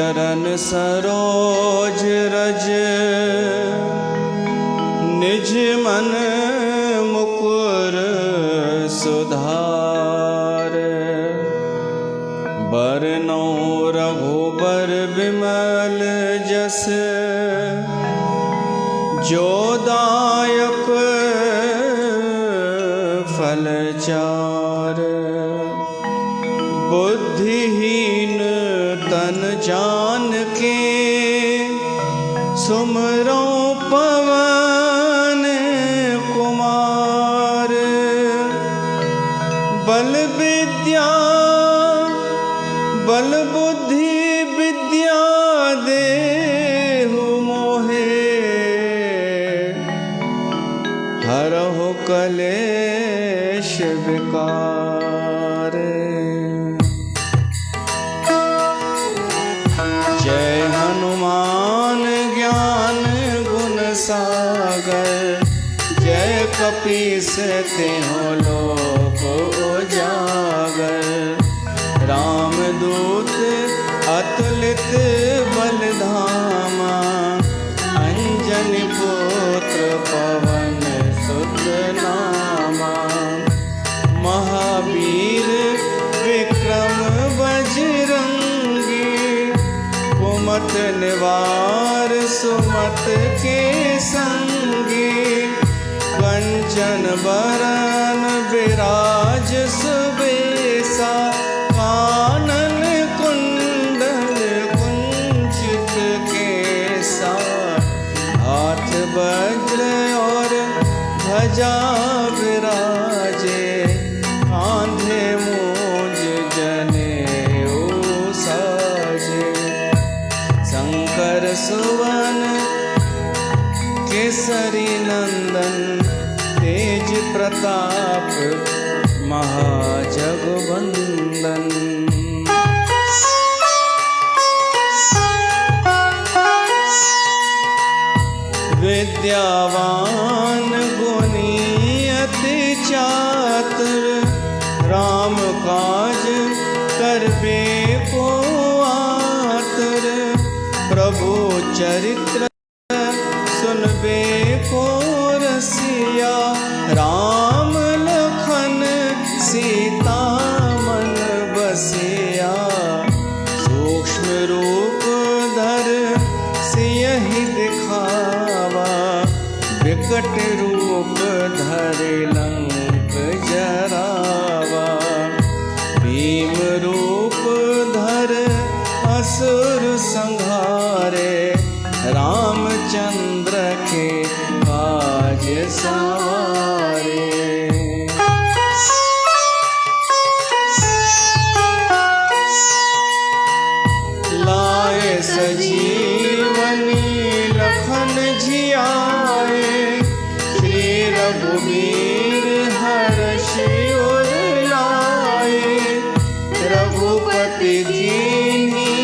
चरण सरोज रज निज मन मुकुर सुधार। बरनौ रघुबर विमल जस जो दायक फल चार। बुद्धिहीन तन जान के सुमरो पवन कुमार। बल विद्या बल बुद्धि विद्या देहु मोहे। हरहु कलेश विकार। जय हनुमान ज्ञान गुण सागर। जय कपीस तिहुँ लोक उजागर। रामदूत अतुलित बल धामा। अंजनी पुत्र पवन सुत नामा। महावीर विक्रम बजरंगी। कुमत निवार सुमत के संगी। कंचन बरन विराज सुबेसा। कानन कुंडल कुंचित केसा। हाथ वज्र और ध्वजा विराजे। कांधे मूंज जनेऊ साजे। शंकर सुवन केसरी नंदन। तेज प्रताप महाजगवंदन। विद्यावान गुणी अति चातुर। राम काज करबे को आतुर। प्रभु चरित्र सुनबे को रसिया। राम लखन सीता मन बसिया। सूक्ष्म रूप धर सियहि दिखावा। विकट रूप धरि लंक जरावा। भीम रूप धर असुर संहारे। रामचंद्र के काज सवारे। लाए सजीवनी लखन जियाए। श्री रघुवीर हर्षि उर लाए। रघुपति कीन्ही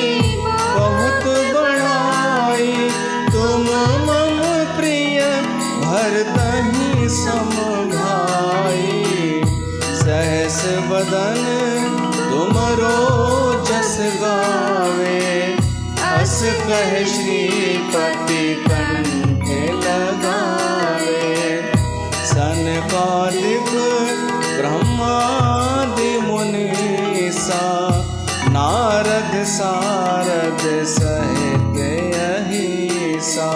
बहुत बड़ाई। तुम मम प्रिय भरतहि सम भाई। सहस बदन तुमरो जस गावे। अस कह श्रीपति कंठ लगावे। सनकादिक ब्रह्मादि मुनीसा। नारद सारद सहित अहिसा।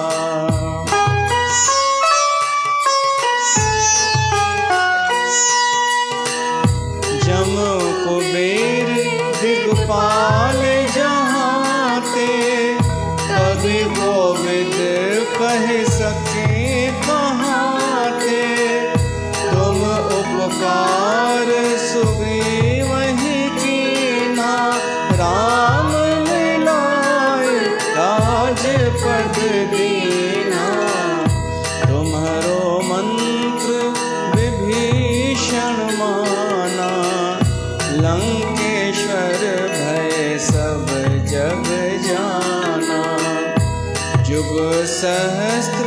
जम कुबेर दिगपाल जहाते। कवि कोविद कह सके कहाते। तुम उपकार सुग्रीवहि कीन्हा। राम मिलाए राजपद दीन्हा। तुम्हरो मंत्र विभीषण माना। लंकेश्वर भय सब जग जाना। जुग सहस्त्र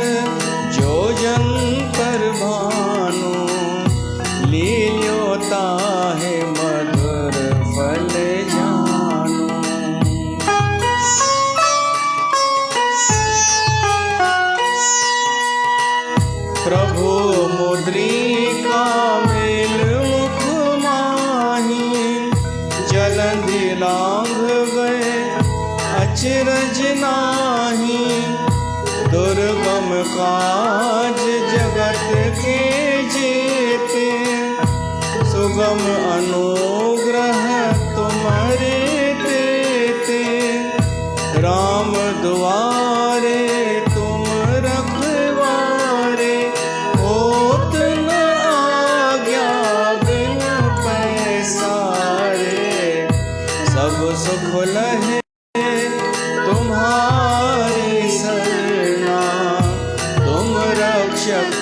जो जन पर भानु। लील्योता है मधुर फल जानु। नाही, दुर्गम काज जगत के जेते, सुगम अनुग्रह तुम्हारे देते, राम द्वारे तुम रखवारे, होत न आज्ञा बिन पैसारे, सब सुख लहे तुम्हारी सरना, तुम रक्षक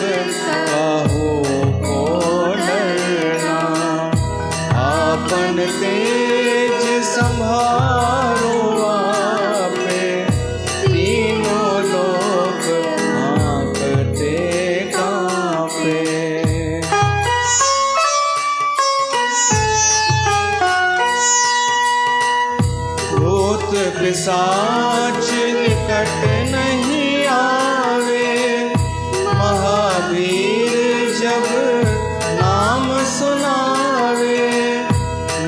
काहू को डरना, आपन तेज संभारो आपे, तीनों लोक कांपते कांपे। भूत पिशाच निकट नहीं आवे, महावीर जब नाम सुनावे,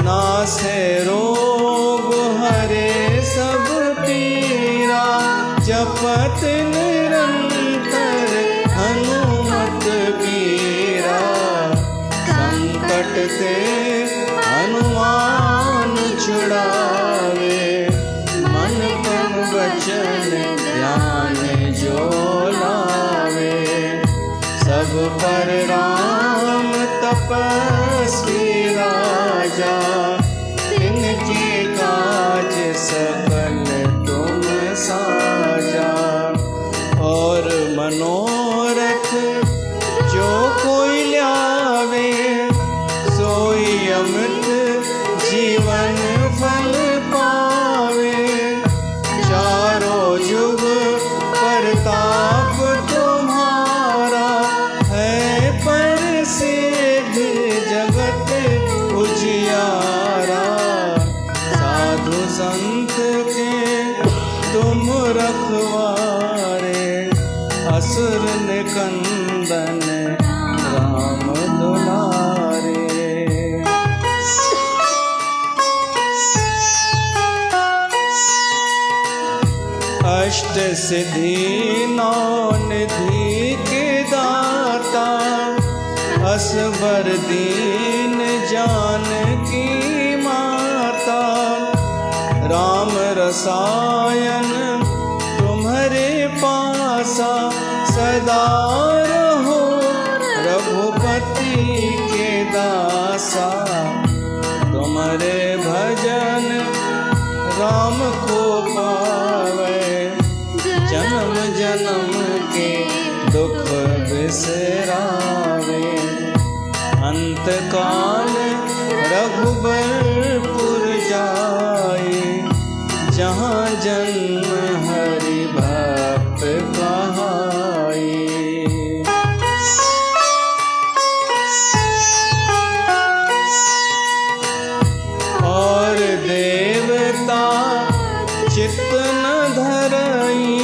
नासे रोग हरे सब पीरा, जपत निरंतर हनुमत वीरा, संकट ते हनुमान छुड़ावे, मन तन वचन ध्यान जो लावे, सब पर राम तपस्वी राजा, तिनके काज सकल तुम साजा, और मनोरथ जो कोई ल्यावे, सोई अमृत जीवन फल पावे, चारों जुग प्रताप तुम्हारा, है प्रसिद्ध जगत उजियारा, साधु संत के तुम रखवारे, असुर निकंदन राम दुलारे। अष्ट सिद्धि नौ निधि के दाता, असबर दीन जानकी माता, राम रसायन तुम्हारे पासा, सदा रहो रघुपति के दासा, तुम्हारे भजन राम को पावे, जन्म जन्म के दुख बिसरावे, अंत काल रघुबरपुर जाए, जहाँ जन्म हरि भक्त कहाए। और देवता चित्त न धरई,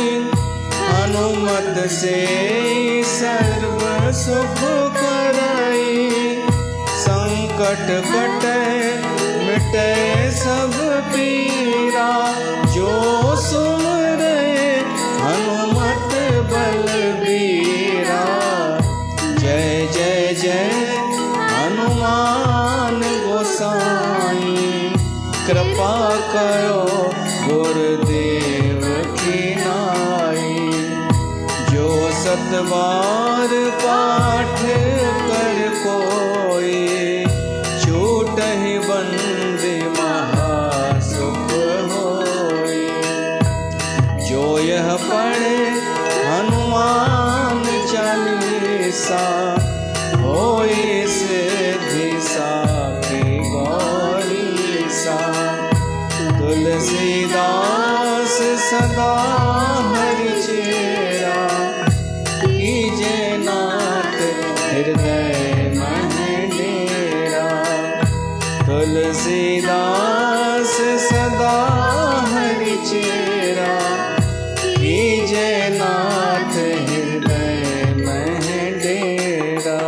हनुमत से सर्व सुख करई, संकट कटे मिटे सब पीरा, जो सुमरे हनुमत बलबीरा, जय जय जय हनुमान गोसाई, कृपा करो गुरुदेव की नाई, जो सतबार पाठ कर कोई, छूटहि बंदी महासुख होई, जो यह पढ़े हनुमान चालीसा, होई सिद्धि साखी गौरी सा, तुलसीदास सदा हरि चेरा, कीजे नाथ हृदय मह डेरा, तुलसीदास सदा हरि चेरा, कीजे नाथ हृदय मह डेरा।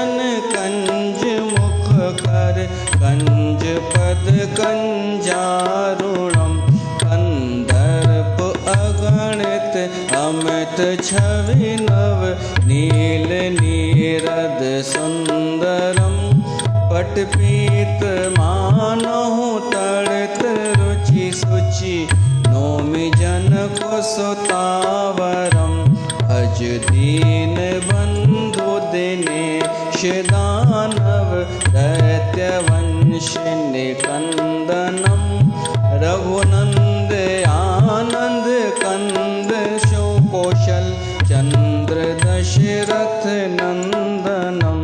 कंचन कंज मुख कर कंज पद कंजारुणम कंदर्प अगणित अमित छवि नव नील नीरद सुंदरम पटपीत मानहु तड़ित रुचि सुचि नौमि जन को सुतावरम अज दीन बंधु दिनेश दानव दैत्यवंश निकंदनम रघुनंद आनंद कंद शो कौशल चंद्र दशरथ नंदनम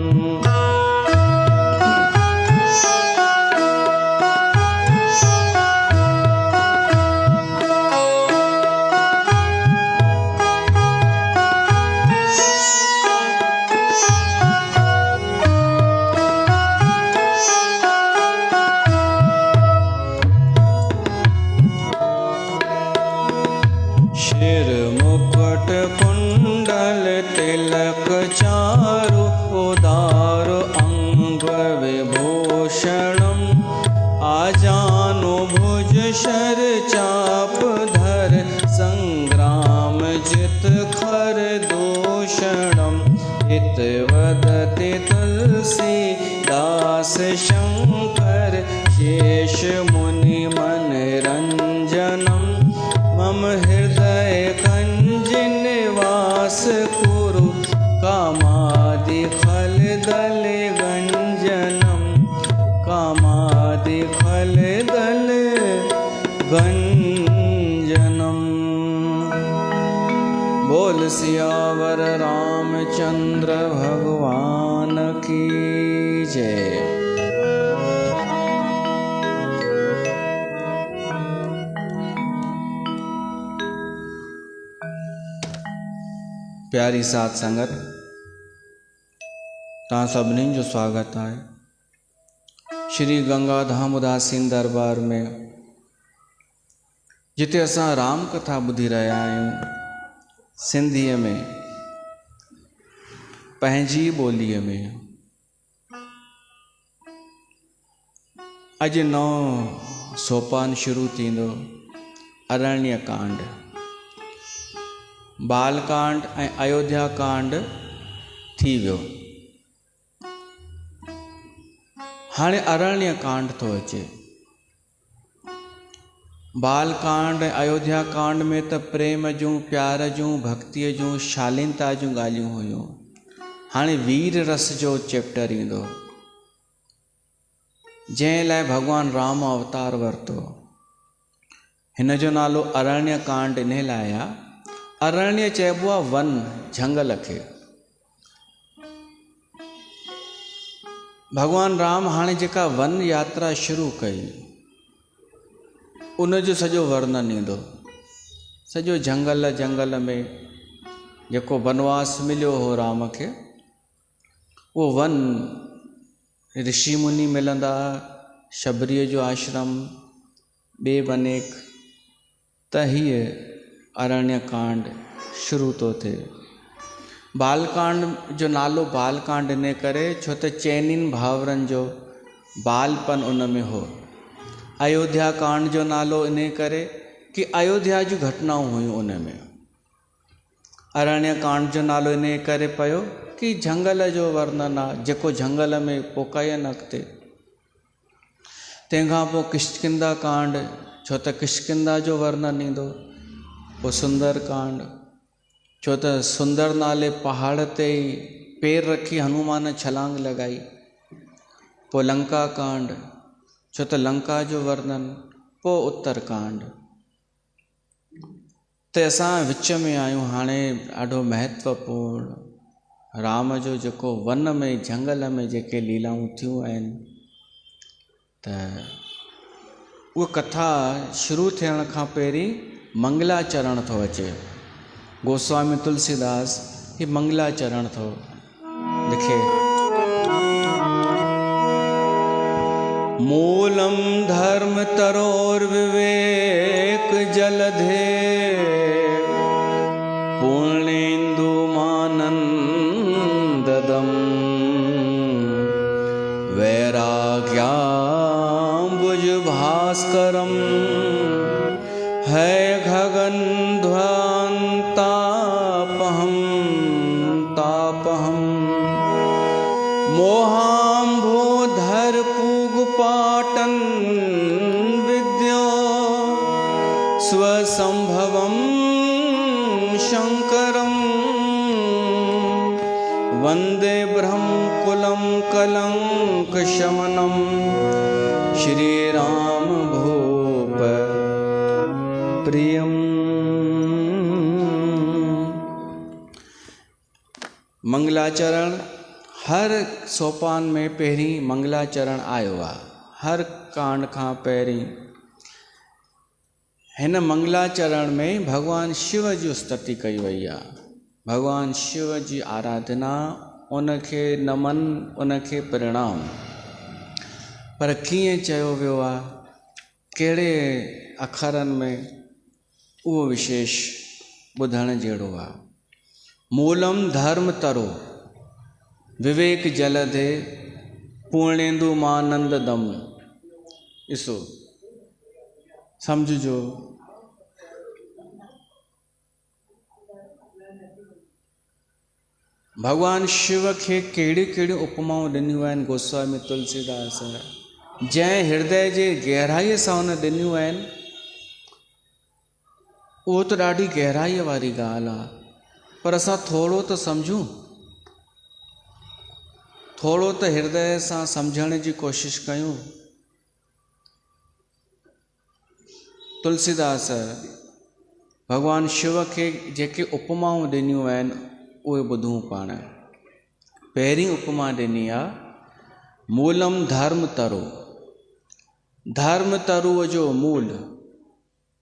तिलक चारु उदार अंग विभूषणम आजानु भुज शर चाप धर संग्राम जित खर दूषणम इत वदति तुलसी दास शंकर शेष मुनि मन रंजनम मम हृदय कंज निवास कुरु कामादि खल दल गंजनम कामादि खल दल गंजनम। बोल सियावर रामचंद्र भगवान की जय। प्यारी साथ संगत तव्हां सभिनी जो स्वागत है श्री गंगाधाम उदासीन दरबार में, जिते असां राम कथा ॿुधी रहिया आहियूं सिंधीअ में, पंहिंजी ॿोलीअ में। अॼु नओं सोपान शुरू थींदो, अरण्य कांड। बालकांड ऐं अयोध्या कांड थी वियो, हाणे अरण्य कांड थो अचे। बालकांड ऐं अयोध्या कांड में त प्रेम जूं, प्यार जूं, भक्तीअ जूं, शालीनता जूं ॻाल्हियूं हुयूं। हाणे वीर रस जो चैप्टर ईंदो, जंहिं लाइ भॻवान राम अवतार वरितो। हिन जो नालो अरण्य कांड इन लाइ आहे, अरण्य चइबो आहे वन, झंगल खे। भगवान राम हाणे जेका वन यात्रा शुरू कई, उन जो सॼो वर्णन ईंदो। सॼो जंगल में जेको वनवास मिलियो हो राम खे, उहो वन, ऋषि मुनि मिलंदा, शबरीअ जो आश्रम, ॿिए अनेक, त हीअ अरण्य कांड शुरू तो थिए। बालकांड जो नालो बालकांड इन करे छो त चइनिनि भाउरनि जो बालपन उन में हो। अयोध्या कांड जो नालो इन करे कि अयोध्या जूं घटनाऊं हुयूं उन में। अरण्य कांड जो नालो इन करे पियो कि झंगल जो वर्णन आहे, जेको झंगल में पोकायनि अॻिते। तंहिंखां पोइ किष्किंधा कांड, छो त किष्किंधा जो वर्णन ईंदो। पोइ सुंदर कांड, छो त सुंदर नाले पहाड़ ते ई पैर रखी हनुमान छलांग लॻाई। पोइ लंका कांड, छो त लंका जो वर्णन। पोइ उत्तर कांड। त असां विच में आहियूं हाणे ॾाढो महत्वपूर्ण राम जो जेको वन में, झंगल में जेके लीलाऊं थियूं आहिनि, त उहा कथा शुरू थियण खां पहिरीं मंगलाचरण थो अचे। गोस्वामी तुलसीदास ही मंगलाचरण थो लिखे। मूलम धर्म तरोर विवेक जलधे पूर्णेन्दु मानंददम वैराग्याम्बुज भास्करम है गगन ध्वान्तापहम तापहम मोहाम्बोधर पूगपाटन विद्यो स्वसंभवम शंकरम वंदे ब्रह्मकुलं कलंक शमनम श्री राम भूप प्रियम। मंगलाचरण हर सोपान में पहिरीं मंगलाचरण आयो आहे। हर कांड खां पहिरीं हिन मंगलाचरण में भगवान शिव जी स्तुति कई वई आहे। भगवान शिव जी आराधना, उनखे नमन, उनखे प्रणाम। पर कीअं चयो वियो आहे, कहिड़े अखरनि में, उहो विशेष ॿुधण जहिड़ो आहे। मूलम धर्म तरो विवेक जलधे पूर्णेंदु मानंद दम। ॾिसो सम्झिजो, भगवान शिव खे कहिड़ियूं कहिड़ियूं उपमाऊं ॾिनियूं आहिनि गोस्वामी तुलसीदास। जंहिं हृदय जे गहराईअ सां हुन ॾिनियूं आहिनि, उहो त ॾाढी गहराईअ वारी ॻाल्हि आहे। पर असां थोरो त सम्झूं, थोरो त हृदय सां सम्झण जी कोशिशि कयूं। तुलसीदास भगवान शिव खे जेके उपमाऊं ॾिनियूं आहिनि उहे ॿुधूं पाण। पहिरीं उपमा ॾिनी आहे मूलम धर्म तरो। धर्म तरुअ जो मूल,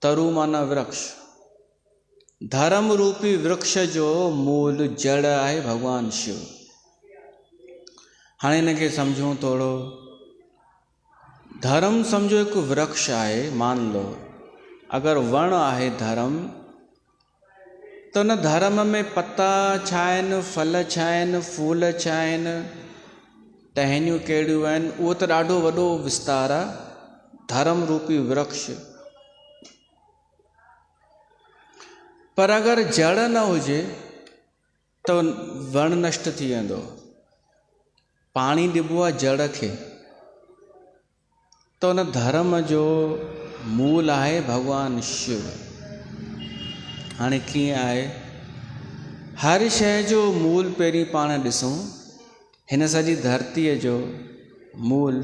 तरु माना वृक्ष, धर्म रूपी वृक्ष जो मूल जड़ आहे भगवान शिव। हाणे हिनखे सम्झूं थोरो। धर्म सम्झो हिकु वृक्ष आहे। मान लो अगरि वण आहे धर्म, त उन धर्म में पता छा आहिनि, फल छा आहिनि, फूल छा आहिनि, टहनियूं कहिड़ियूं आहिनि, उहो त ॾाढो वॾो विस्तार आहे। धर्म रूपी वृक्ष। पर अगरि जड़ न हुजे त वण नष्ट थी वेंदो। पाणी ॾिबो आहे जड़ खे, त उन धर्म जो मूल आहे भगवान शिव। हाणे कीअं आहे, हर शइ जो मूल पहिरीं पाण ॾिसूं। हिन सॼी धरतीअ जो मूल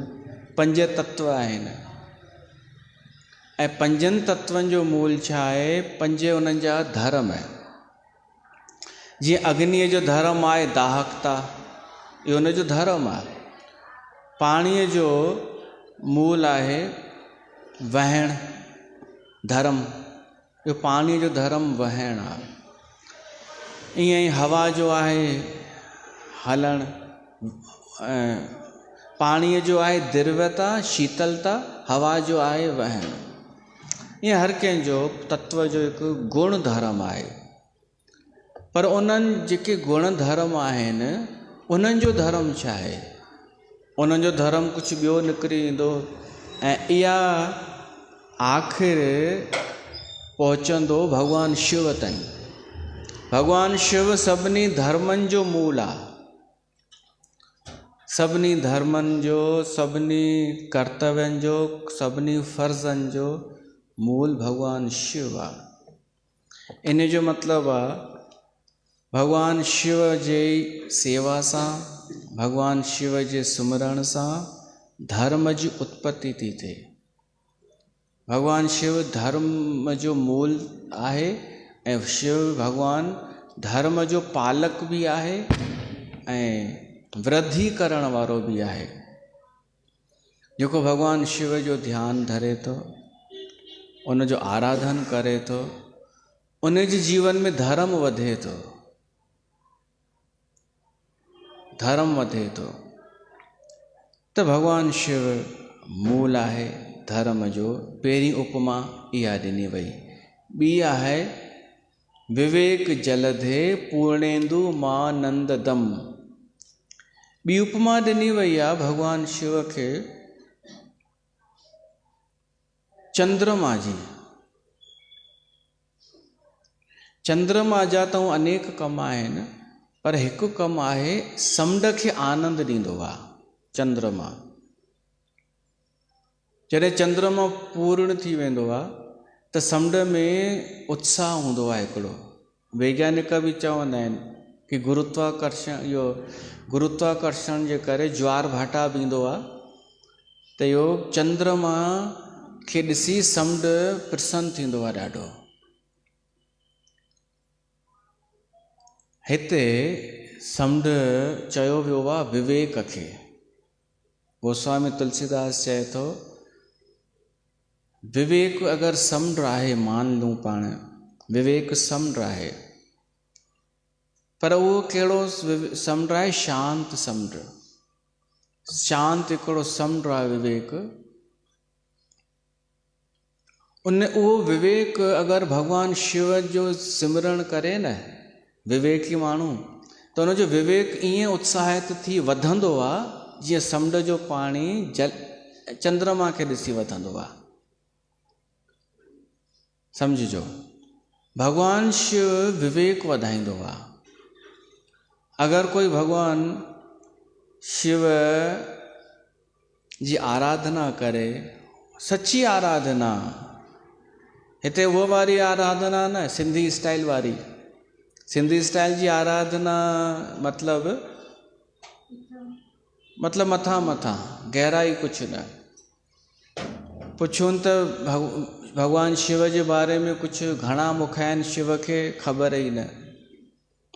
5 तत्व आहिनि। ऐं 5 तत्वनि जो मूल छा आहे? 5 उन्हनि जा धर्म आहे। जीअं अग्नीअ जो धर्म आहे दाहकता, इहो उन जो धर्म आहे। पाणीअ जो मूल आहे वहण, धर्म, इहो पाणीअ जो धर्म वहण आहे। ईअं ई हवा जो आहे हलण, पाणीअ जो आहे दिव्यता, शीतलता, हवा जो आहे वहण। ईअं हर कंहिंजो तत्व जो हिकु गुण धर्म आहे। पर उन्हनि जेके गुण धर्म आहिनि, उन्हनि जो धर्म छा आहे? उन्हनि जो धर्म कुझु ॿियो निकिरी ईंदो। ऐं इहा आख़िर पहुचंदो भगवान शिव ताईं। भगवान शिव सभिनी धर्मनि जो मूल आहे। सभिनी धर्मनि जो, सभिनी कर्तव्यनि जो, सभिनी फ़र्ज़नि जो मूल भगवान शिव आहे। इन जो मतिलबु आहे भगवान शिव जे सेवा सां, भगवान शिव जे सुमरण सां धर्म जी उत्पत्ति थी थिए। भगवान शिव धर्म जो मूल आहे ऐं शिव भगवान धर्म जो पालक बि आहे ऐं वृद्धि करण वारो बि आहे। जेको भगवान शिव जो ध्यानु धरे थो, उन जो आराधन करे थो, उन जे जीवन में धर्म वधे थो, धर्म वधे थो। त भगवान शिव मूल आहे धर्म जो। पहिरीं उपमा इहा ॾिनी वई। ॿी आहे विवेक जलधे पूर्णेंदु मानंद दम। ॿी उपमा ॾिनी वई आहे भॻवान शिव खे चंद्रमा जी। चंद्रमा जा त अनेक कम आहिनि, पर हिकु कमु आहे समुंड खे आनंद ॾींदो आहे चंद्रमा। जॾहिं चंद्रमा पूर्ण थी वेंदो आहे त समुंड में उत्साह हूंदो आहे हिकिड़ो। वैज्ञानिक बि चवंदा आहिनि कि गुरुत्वाकर्षण जे करे ज्वार भाटा बि ईंदो आहे, त इहो चंद्रमा खे ॾिसी समुंड प्रसन्न थींदो आहे ॾाढो। हिते समुंड चयो वियो आहे विवेक खे। गोस्वामी तुलसीदास चए थो विवेक अगरि समुंड आहे, मान लूं पाण विवेक समुंड आहे, पर उहो कहिड़ो समुंड आहे? शांति समुंड। शांति हिकिड़ो समुंड आहे विवेक। उहो विवेक अगरि भॻवान शिव जो सिमरण करे न विवेकी माण्हू, त उनजो विवेक ईअं उत्साहित थी वधंदो आहे जीअं समुंड जो पाणी चंद्रमा खे ॾिसी वधंदो आहे। सम्झिजो, भॻवान शिव विवेक वधाईंदो आहे। अगरि कोई भॻवान शिव जी आराधना करे, सची आराधना, हिते उहा वारी आराधना न सिंधी स्टाइल वारी। सिंधी स्टाइल जी आराधना मतलब मथां मथां, गहराई कुझु न। पुछूं त भॻवान शिव जे बारे में कुझु घणा मुख आहिनि शिव खे ख़बर ई न,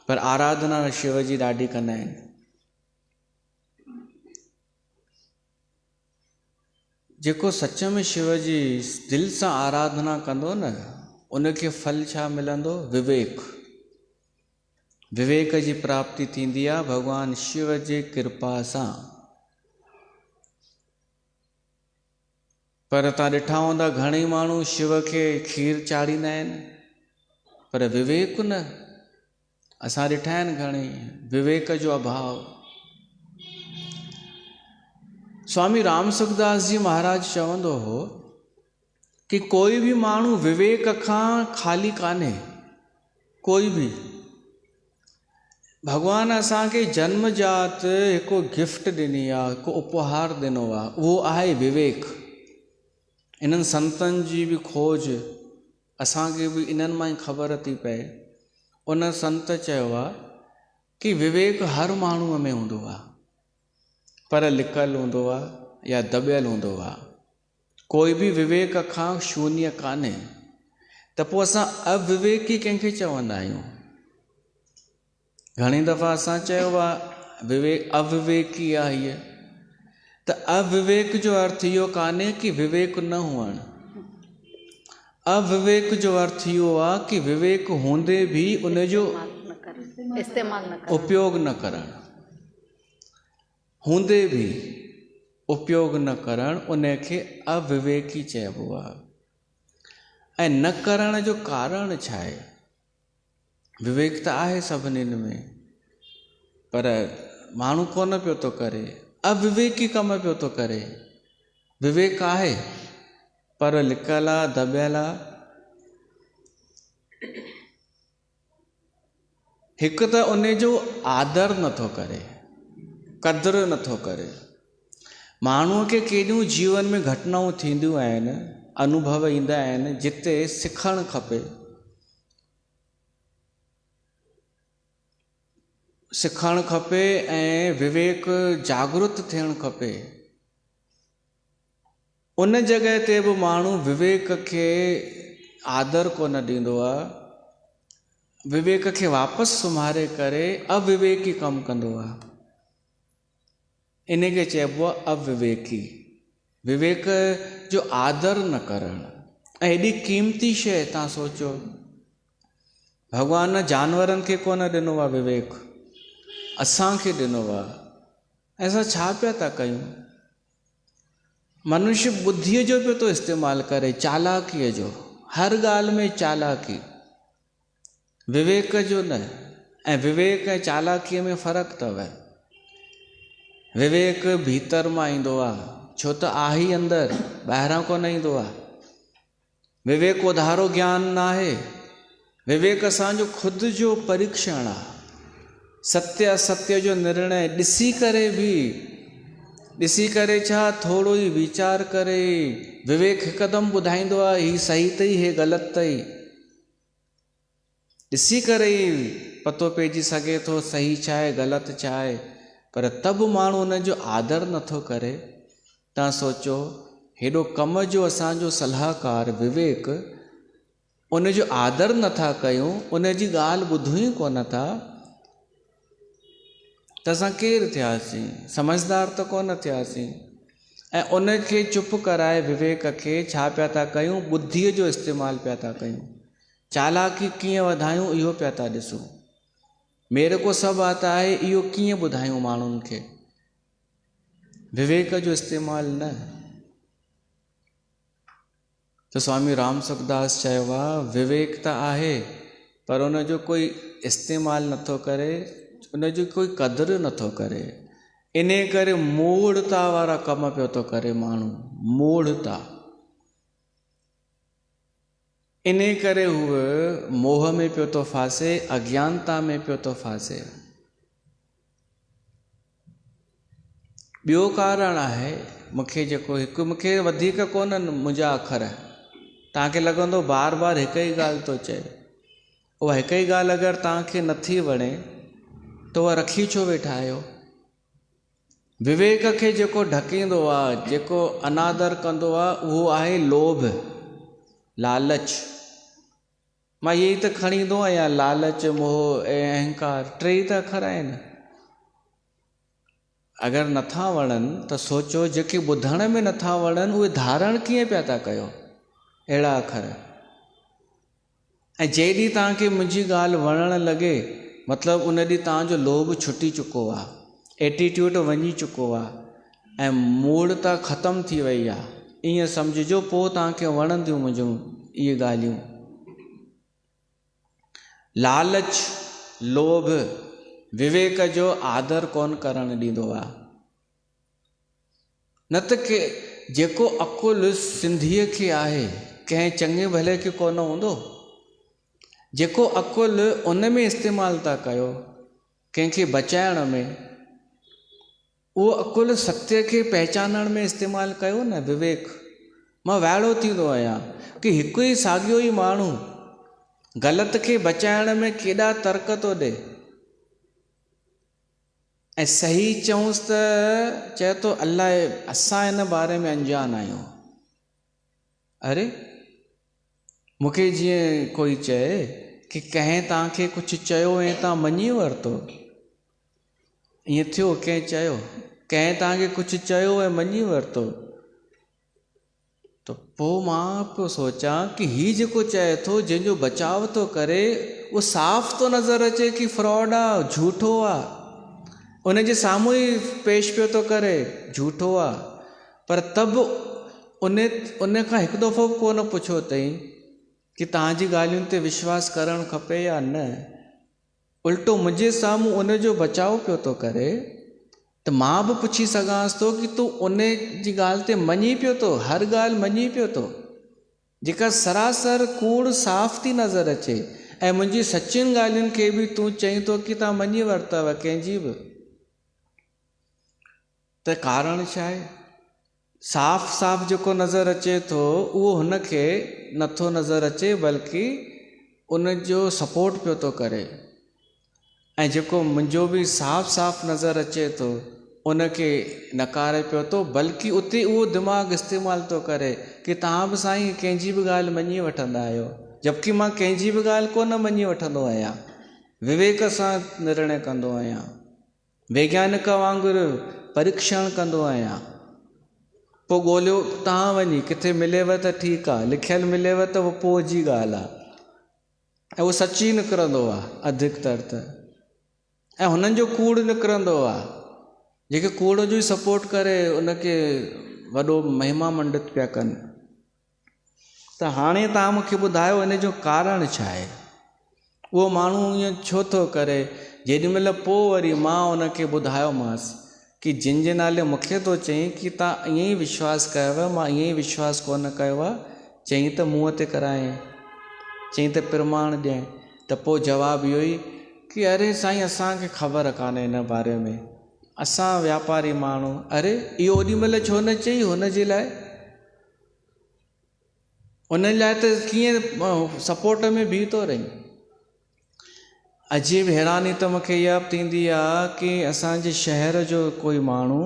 पर आराधना शिव जी ॾाढी कंदा आहिनि। जेको सच में शिव जी दिलि सां आराधना कंदो न, उनखे फल छा मिलंदो? विवेक। विवेक जी प्राप्ति थींदी आहे भॻवान शिव जे कृपा सां। पर तव्हां ॾिठा हूंदा घणेई माण्हू शिव खे खीर चाढ़ींदा आहिनि, पर विवेक न। असां ॾिठा आहिनि घणेई विवेक जो अभाव। स्वामी राम सुखदास जी महाराज चवंदो हो कि कोई बि माण्हू विवेक खां ख़ाली कान्हे, कोई बि। भॻवान असांखे जन्मजात हिकु गिफ्ट ॾिनी आहे, हिकु उपहार ॾिनो आहे, उहो आहे विवेक। इन्हनि संतनि जी बि खोज असांखे बि इन्हनि मां ई ख़बर थी पए। उन संत चयो आहे कि विवेक हर माण्हूअ में हूंदो आहे, पर लिकल हूंदो आहे या दॿियल हूंदो आहे। कोई बि विवेक खां शून्य कान्हे। त पोइ असां अविवेकी कंहिंखे चवंदा आहियूं? घणी दफ़ा असां चयो आहे अविवेकी आहे हीअ। त अविवेक जो अर्थ इहो कान्हे कि विवेक न हुअणु। अविवेक जो अर्थ इहो आहे कि विवेक हूंदे बि उनजो उपयोग न करणु। हूंदे बि उपयोग न करणु, उनखे अविवेकी चइबो आहे। ऐं न करण जो कारण छा आहे? विवेक त आहे सभिनीनि में, पर माण्हू कोन पियो थो करे, अविवेकी कम पियो थो करे। विवेक आहे पर लिकल आहे, दॿियल आहे। हिकु त उनजो आदर नथो करे, क़द्रु नथो करे। माण्हूअ खे केॾियूं जीवन में घटनाऊं थींदियूं आहिनि, अनुभव ईंदा आहिनि, जिते सिखणु खपे। सिखणु खपे ऐं विवेक जागृत थियणु खपे। उन जॻह ते बि माण्हू विवेक खे आदर कोन ॾींदो आहे, विवेक खे वापसि सुम्हारे करे अविवेकी कमु कंदो आहे। इन खे चइबो आहे अविवेकी। विवेक जो आदर न करणु। ऐं एॾी क़ीमती शइ तव्हां सोचो, भॻवान जानवरनि खे कोन ॾिनो आहे विवेक, असांखे ॾिनो आहे। असां छा पिया था कयूं? मनुष्य बुद्धीअ जो पियो थो इस्तेमालु करे, चालाकीअ जो, हर ॻाल्हि में चालाकी, विवेक जो न। ऐं विवेक ऐं चालाकीअ में फ़र्क़ु अथव। विवेक भीतर मां ईंदो आहे, छो त आहे ई अंदरि, ॿाहिरां कोन ईंदो आहे। विवेक उधारो ज्ञान न आहे, विवेक असांजो ख़ुदि जो परीक्षण आहे। सत्य असत्य जो निर्णय ॾिसी करे बि, ॾिसी करे छा, थोरो ई वीचार करे विवेक हिकदमि ॿुधाईंदो आहे हीउ सही अथई, हीउ ग़लति अथई। ॾिसी करे ई पतो पइजी सघे थो सही छा आहे, ग़लति छा आहे। पर त बि माण्हू उन जो आदर नथो करे। तव्हां सोचो, हेॾो कम जो असांजो सलाहकार विवेक, उन जो आदर नथा कयूं, उन जी ॻाल्हि ॿुधूं ई कोन था, त असां केरु थियासीं? समझदार त कोन थियासीं। ऐं उन खे चुप कराए विवेक खे छा पिया था कयूं? बुद्धीअ जो इस्तेमालु पिया था कयूं। चालाकी कीअं वधायूं इहो पिया था ॾिसूं। मेरे को सभु आता है इहो कीअं ॿुधायूं माण्हुनि खे, विवेक जो इस्तेमालु न। त स्वामी राम सुखदास चयो आहे, विवेक त आहे पर उन जो कोई इस्तेमालु नथो करे, उन जी कोई क़दुरु नथो करे। इन करे मूढ़ता वारा कम पियो थो करे माण्हू, मूढ़ता। इन करे उहे मोह में पियो थो फासे, अज्ञानता में पियो थो फासे। ॿियो कारण आहे, मूंखे जेको हिकु, मूंखे वधीक कोन्हनि मुंहिंजा अखर, तव्हांखे लॻंदो बार बार हिकु ई ॻाल्हि थो चए। उहा हिकु ई ॻाल्हि अगरि तव्हांखे नथी वणे त उहा रखी छो वेठा आहियो? विवेक खे जेको ढकींदो आहे, जेको अनादर कंदो आहे, उहो आहे लोभ, लालच। मां इहे ई त खणी ईंदो आहियां, लालच, मोह ऐं अहंकार, टे ई त अखर आहिनि। अगरि नथा वणनि त सोचो, जेके ॿुधण में नथा वणनि उहे धारण कीअं पिया था कयो, अहिड़ा अखर। ऐं जेॾीं तव्हांखे मुंहिंजी ॻाल्हि वणणु लॻे, मतिलबु उन ॾींहुं तव्हांजो लोभ छुटी चुको आहे, एटीट्यूड वञी चुको आहे ऐं मूढ़ता ख़तमु थी वई आहे, ईअं सम्झिजो। पोइ तव्हांखे वणंदियूं मुंहिंजूं इहे ॻाल्हियूं। लालच, लोभ विवेक जो आदर कोन करणु ॾींदो आहे। न त के जेको अकुलु सिंधीअ खे आहे, कंहिं चङे भले खे कोन हूंदो। जेको अकुलु उन में इस्तेमालु था कयो, कंहिंखे बचाइण में, उहो अकुलु सत्य खे पहचानण में इस्तेमालु कयो न, विवेक। मां वाइड़ो थींदो आहियां कि हिकु ई साॻियो ई माण्हू ग़लति खे बचाइण में केॾा तर्क थो ॾे, ऐं सही चऊंसि त चए थो अलाए असां हिन बारे में अंजान आहियूं। अरे, मूंखे जीअं कोई चए कि कंहिं तव्हांखे कुझु चयो ऐं तव्हां मञी वरितो, ईअं थियो, कंहिं चयो, कंहिं तव्हांखे कुझु चयो ऐं मञी वरितो, त पोइ मां पियो सोचां कि हीउ जेको चए थो, जंहिंजो बचाव थो करे, उहो साफ़ थो नज़र अचे कि फ्रॉड आहे, झूठो आहे। उन जे साम्हूं ई पेश पियो थो करे, झूठो आहे। पर तब उन खां हिकु दफ़ो बि कोन पुछो अथई कि तव्हांजी ॻाल्हियुनि ते विश्वास करणु खपे या न। उल्टो मुंहिंजे साम्हूं उन जो बचाव पियो थो करे, त मां बि पुछी सघांसि थो कि तूं उन जी ॻाल्हि ते मञी पियो थो, हर ॻाल्हि मञी पियो थो, जेका सरासर कूड़ साफ़ थी नज़र अचे, ऐं मुंहिंजी सचियुनि ॻाल्हियुनि खे बि तूं चईं थो कि तव्हां मञी वरितव कंहिंजी बि। त कारण छा आहे? साफ़ साफ़ जेको नज़र अचे थो उहो हुनखे नथो नज़र अचे, बल्कि उन जो सपोर्ट पियो थो करे। ऐं जेको मुंहिंजो बि साफ़ साफ़ नज़र अचे थो उनखे नकारे पियो थो, बल्कि उते उहो दिमाग़ु इस्तेमालु थो करे कि तव्हां बि साईं कंहिंजी बि ॻाल्हि मञी वठंदा आहियो, जबकि मां कंहिंजी बि ॻाल्हि कोन मञी वठंदो आहियां। विवेक सां निर्णय कंदो आहियां, वैज्ञानिक वांगुरु परीक्षण कंदो आहियां। पोइ ॻोल्हियो तव्हां वञी, किथे मिलेव त ठीकु आहे, लिखियलु मिलेव त उहो पोइ जी ॻाल्हि आहे, ऐं उहो सची निकिरंदो आहे अधिकतर त, ऐं हुननि जो कूड़ निकिरंदो आहे। जेके कूड़ जो ई सपोर्ट करे उनखे वॾो महिमा मंडित पिया कनि। त हाणे तव्हां मूंखे ॿुधायो इन जो कारण छा आहे? उहो माण्हू ईअं छो थो करे? जेॾी महिल पोइ वरी मां उनखे ॿुधायोमांसि कि जिन जे नाले मूंखे थो चई कि तव्हां ईअं ई विश्वास कयव, मां ईअं ई विश्वास कोन कयो आहे। चई त मुंहं ते कराए, चई त प्रमाण ॾियईं। त पोइ जवाबु इहो ई कि अरे साईं असांखे ख़बर कान्हे हिन बारे में, असां वापारी माण्हू। अरे इहो ओॾी महिल छो न चई? हुन जे लाइ, उन लाइ त कीअं सपोर्ट में बीह थो रही। अजीब हैरानी त मूंखे इहा थींदी आहे कि असांजे शहर जो कोई माण्हू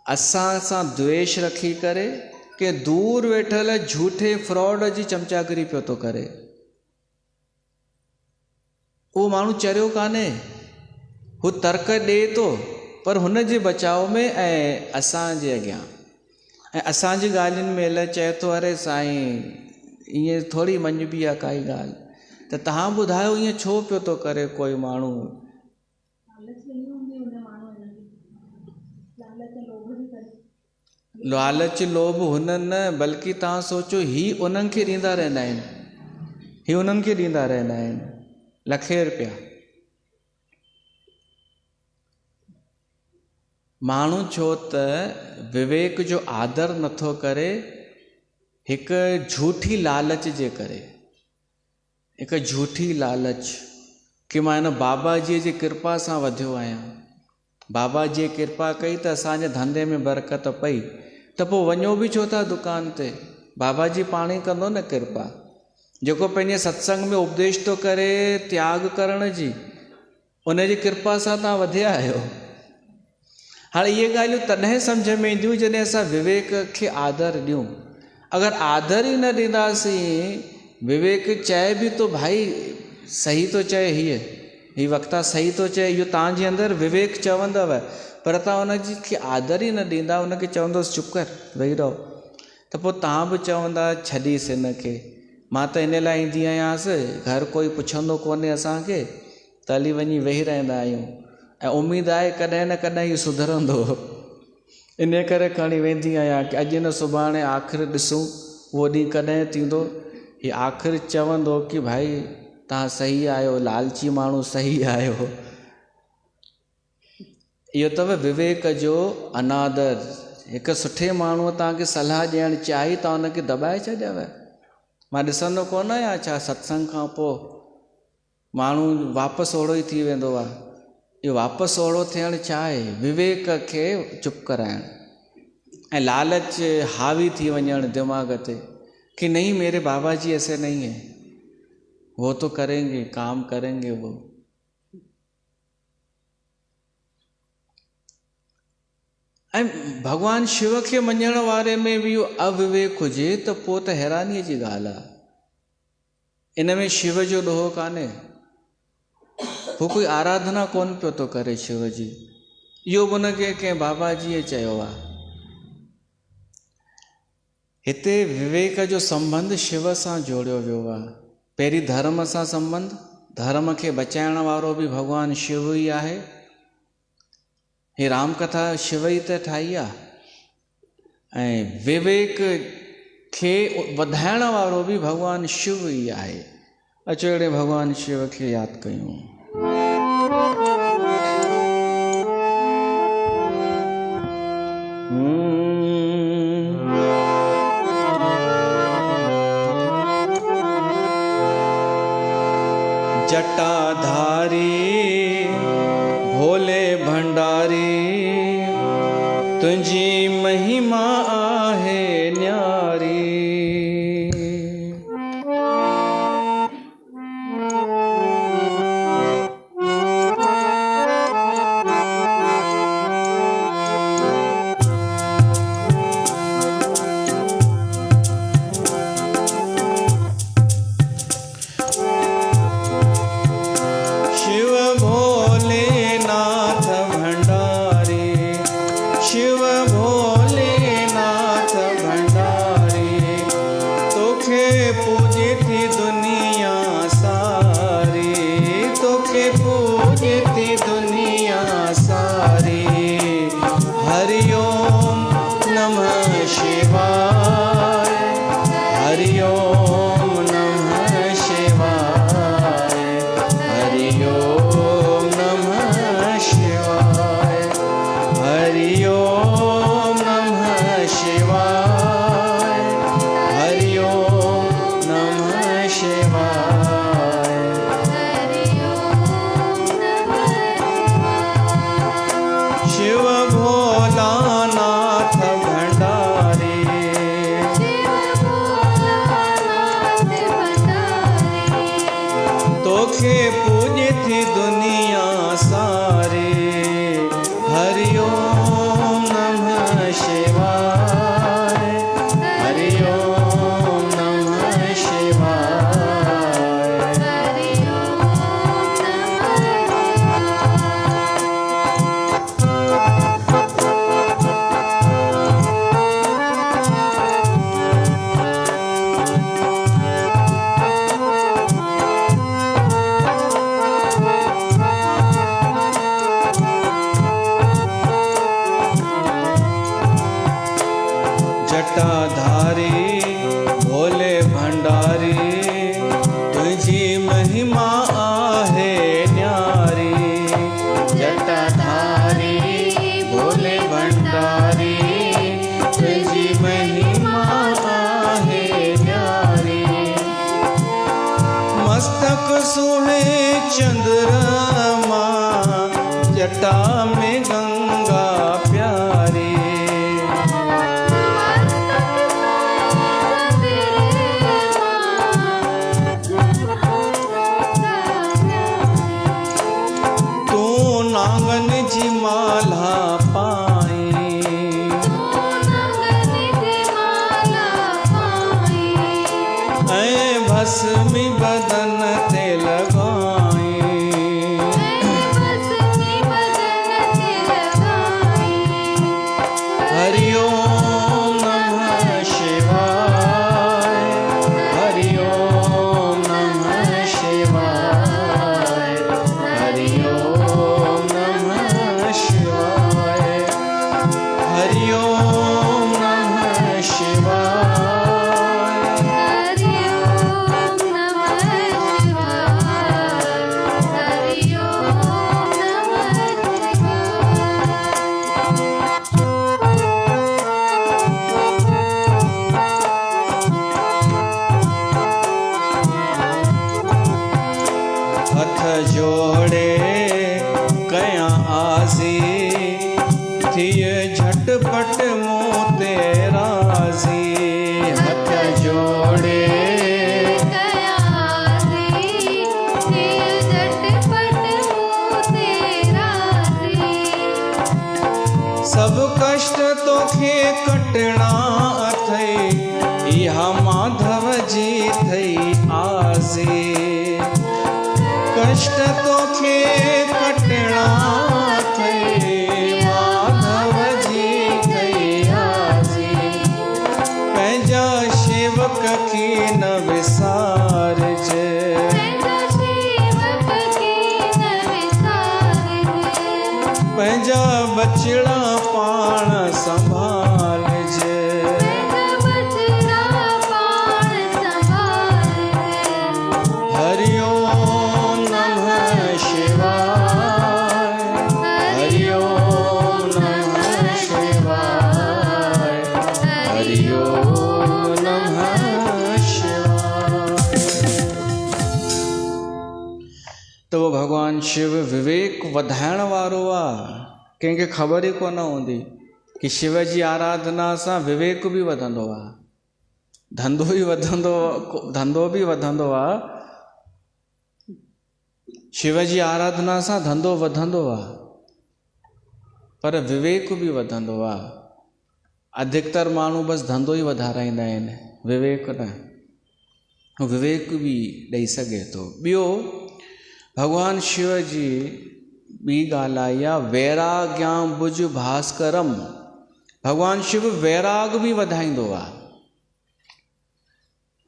असां सां द्वेष रखी करे कि दूर वेठल झूठे फ्रॉड जी चमचागिरी पियो थो करे। उहो माण्हू चरियो कान्हे, हू तर्क ॾिए थो पर हुन जे बचाव में ऐं असांजे अॻियां ऐं असांजी ॻाल्हियुनि में अलाए चए थो अरे साईं ईअं थोरी मञिबी आहे काई ॻाल्हि। त तव्हां ॿुधायो ईअं छो पियो थो करे कोई माण्हू? लालच लोभ हुननि न, बल्कि तव्हां सोचो ही उन्हनि खे ॾींदा रहंदा आहिनि, ही उन्हनि खे ॾींदा रहंदा आहिनि लखे रुपया। माण्हू छो त विवेक जो आदर नथो करे, हिकु झूठी लालच जे करे, हिकु झूठी लालच कि मां हिन बाबा जी कृपा सां वधियो आहियां, बाबा जी कृपा कई त असांजे धंधे में बरकत पई, त पोइ वञो बि छो था दुकान ते? बाबा जी पाण ई कंदो न कृपा। जेको पंहिंजे सत्संग में उपदेश थो करे त्याग करण जी, उन जी कृपा सां तव्हां वधिया आहियो। हाणे इहे ॻाल्हियूं तॾहिं सम्झ में ईंदियूं जॾहिं असां विवेक खे आदर ॾियूं। अगरि आदर ई न ॾींदासीं, विवेक चए बि थो भाई सही थो चए, हीअ वक्ता सही थो चए, इहो तव्हांजे अंदरि विवेक चवंदव, पर तव्हां उनजी खे आदर ई न ॾींदा, उनखे चवंदोसि चुप कर वेही रहो, त पोइ तव्हां बि चवंदा छॾीस हिन खे। मां त इन लाइ ईंदी आहियांसि, घर कोई पुछंदो कोन्हे असांखे, त हली वञी वेही रहंदा आहियूं ऐं उमेदु आहे कॾहिं न कॾहिं इहो सुधरंदो। इन करे खणी वेंदी आहियां कि अॼु न सुभाणे आख़िर ॾिसूं उहो ॾींहुं कॾहिं थींदो। हीअ आख़िर चवंदो कि भाई तव्हां सही आहियो, लालची माण्हू सही आहियो। इहो अथव विवेक जो अनादर। हिकु सुठे माण्हूअ तव्हांखे सलाह ॾियणु चाही, तव्हां हुनखे दॿाए छॾियव। मां ॾिसंदो कोन आहियां छा सत्संग खां पोइ माण्हू वापसि ओड़ो ई थी वेंदो आहे। इहो वापसि ओड़ो थियणु चाहे विवेक खे चुप कराइणु ऐं लालच हावी थी वञणु दिमाग़ ते कि नहीं मेरे बाबा जी ऐसे नहीं है, वो तो करेंगे, काम करेंगे वो। ऐं भॻवान शिव खे मञण वारे में बि इहो अविवेक हुजे त पोइ त हैरानीअ जी ॻाल्हि आहे। इन में शिव जो ॾोहो कान्हे, हू कोई आराधना कोन पियो थो करे शिव जी। इहो बि उनखे कंहिं बाबा जीअ चयो आहे। हिते विवेक जो संबंध शिव सां जोड़ियो वियो आहे। पहिरीं धर्म सां संबंध, धर्म खे बचाइण वारो बि भॻवानु शिव ई आहे। हे रामकथा शिव ई त ठाही आहे ऐं विवेक खे वधाइण वारो बि भॻवानु शिव ई आहे। अचो अहिड़े भॻवानु शिव खे यादि कयूं। जटाधारी भोले भंडारी, तुझी महिमा आहे न्यारी। जटाधारी भोले भंडारी तुझी महिमा आहे न्यारी। जटाधारी भोले भंडारी तुझी महिमा आहे न्यारी। मस्तक सोहे चंद्रमा जटा में गंगा प्यारी। तू नांगन जी माला पाई ऐ भस्मी बदन ते लगाई। हरि ओम नमः शिवाय हरि ओम नमः शिवाय हरि ओम नमः शिवाय हरि ओम नमः शिवाय। हथ जोड़े कया आसी थिय झटपट मुँह ते राजी। हथ जोड़े सब कष्ट तोखे कटना अथई इहा माधव जी थई आसी। कष्ट तोखे कटना थई माधव जी थई आसी। पंहिंजा सेवक की न विसारजे पंहिंजा बचड़ा पाण संभालजे। हरि ओम नमः शिवाय हरि ओम नमः शिवाय हरि ओम नमः शिवाय। तो वो भगवान शिव विवेक वधाइण वारो आहे। कंहिंखे ख़बर ई कोन हूंदी कि शिव जी आराधना सां विवेक बि वधंदो आहे, धंधो बि वधंदो आहे। शिव जी आराधना सां धंधो वधंदो आहे पर विवेक बि वधंदो आहे। अधिकतर माण्हू बसि धंधो ई वधाराईंदा आहिनि, विवेक न। विवेक बि ॾेई सघे थो। ॿियो भगवान शिव जी ॿी ॻाल्हि आई आहे वैराग्यां भुज भास्करम। भगवान शिव वैराग बि वधाईंदो आहे।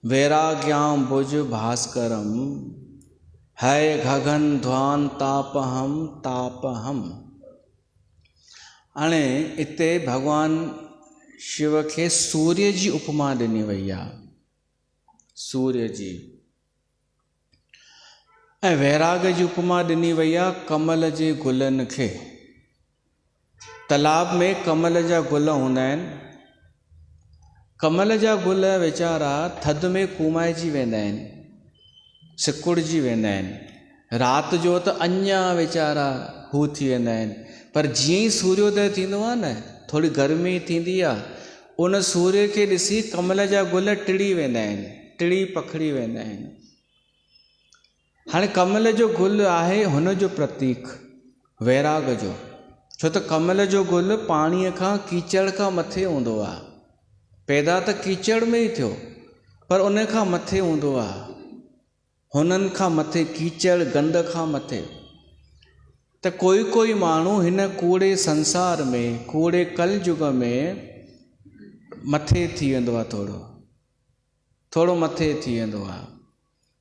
वैराग्यां भुज भास्करम है गगन ध्वान तापहम तापहम। हाणे हिते भगवान शिव खे सूर्य जी उपमा ॾिनी वई आहे, सूर्य जी। ऐं वैराग जी उपमा ॾिनी वई आहे कमल जे गुलनि खे। तालाब में कमल जा गुल हूंदा आहिनि। कमल जा गुल वीचारा थधि में कुमाइजी वेंदा आहिनि, सिकुड़जी वेंदा आहिनि। राति जो त अञा वीचारा हू थी वेंदा आहिनि। पर जीअं ई सूर्योदय थींदो आहे न, थोरी गर्मी थींदी आहे, उन सूर्य खे ॾिसी कमल जा गुल टिड़ी वेंदा आहिनि, टिड़ी पखड़ी वेंदा आहिनि। हाणे कमल जो गुल आहे हुन जो प्रतीक वैराग जो। छो त कमल जो गुल पाणीअ खां कीचड़ खां मथे हूंदो आहे। पैदा त कीचड़ में ई थियो पर उन खां मथे हूंदो आहे, हुननि खां मथे कीचड़ गंद खां मथे। त कोई माण्हू हिन कूड़े संसार में, कूड़े कलयुग में मथे थी वेंदो आहे, थोरो मथे थी वेंदो आहे।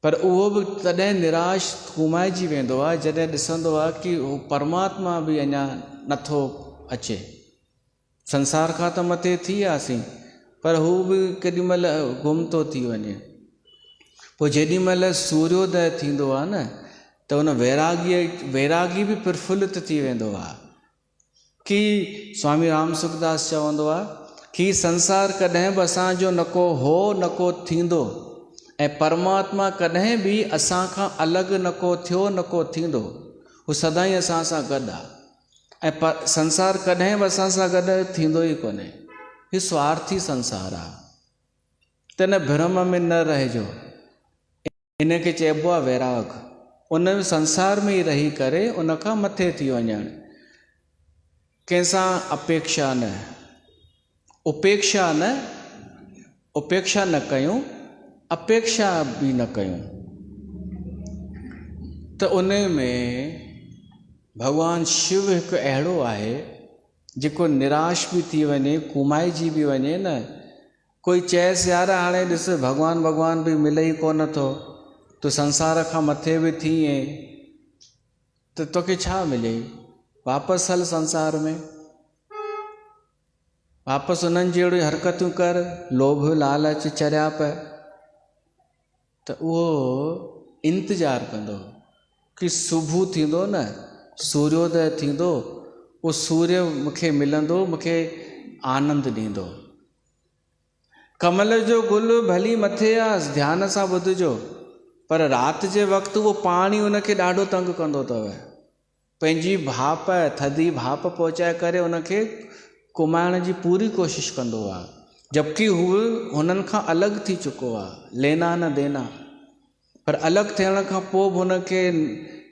पर उहो बि तॾहिं निराश कुमाइजी वेंदो आहे जॾहिं ॾिसंदो आहे कि उहो परमात्मा बि अञा नथो अचे। संसार खां त मथे थी वियासीं पर हू बि केॾी महिल गुम थो थी वञे। पोइ जेॾी महिल सूर्योदय थींदो आहे न, त उन वैरागी बि प्रफुल्लित थी वेंदो आहे। कि स्वामी राम सुखदास चवंदो आहे कि संसार कॾहिं बि असांजो न को हो न को थींदो, ऐं परमात्मा कॾहिं बि असां खां अलॻि न को थियो न को थींदो। हू सदाईं असां सां गॾु आहे, ऐं संसार कॾहिं बि असां सां गॾु थींदो ई कोन्हे। हीउ स्वार्थी संसार आहे, त हिन भ्रम में न रहिजो। इन खे चइबो आहे वैराग। उन संसार में ई रही करे उन खां मथे थी वञणु, कंहिंसां अपेक्षा न, उपेक्षा न कयूं, अपेक्षा बि न कयूं। त उन में भगवान शिव हिकु अहिड़ो आहे जेको निराश बि थी वञे, कुमाइजी बि वञे न। कोई चएसि यार हाणे ॾिस भगवान बि मिले ई कोन थो, तूं संसार खां मथे बि थीए, त तोखे छा मिले? वापसि हल संसार में, वापसि उन्हनि जहिड़ी हरकतूं कर, लोभ लालच चरियाप। त उहो इंतज़ारु कंदो कि सुबुह थींदो न, सूर्योदय थींदो, उहो सूर्य मूंखे मिलंदो, मूंखे आनंद ॾींदो। कमल जो गुल भली मथे आहे, ध्यान सां ॿुधिजो, पर राति जे वक़्तु उहो पाणी उनखे ॾाढो तंग कंदो अथव। पंहिंजी भाप, थधी भाप पहुचाए करे उनखे कुमाइण जी पूरी कोशिशि कंदो आहे, जबकि हू हुननि खां अलॻि थी चुको आहे, लेना न देना। पर अलॻि थियण खां पोइ बि हुनखे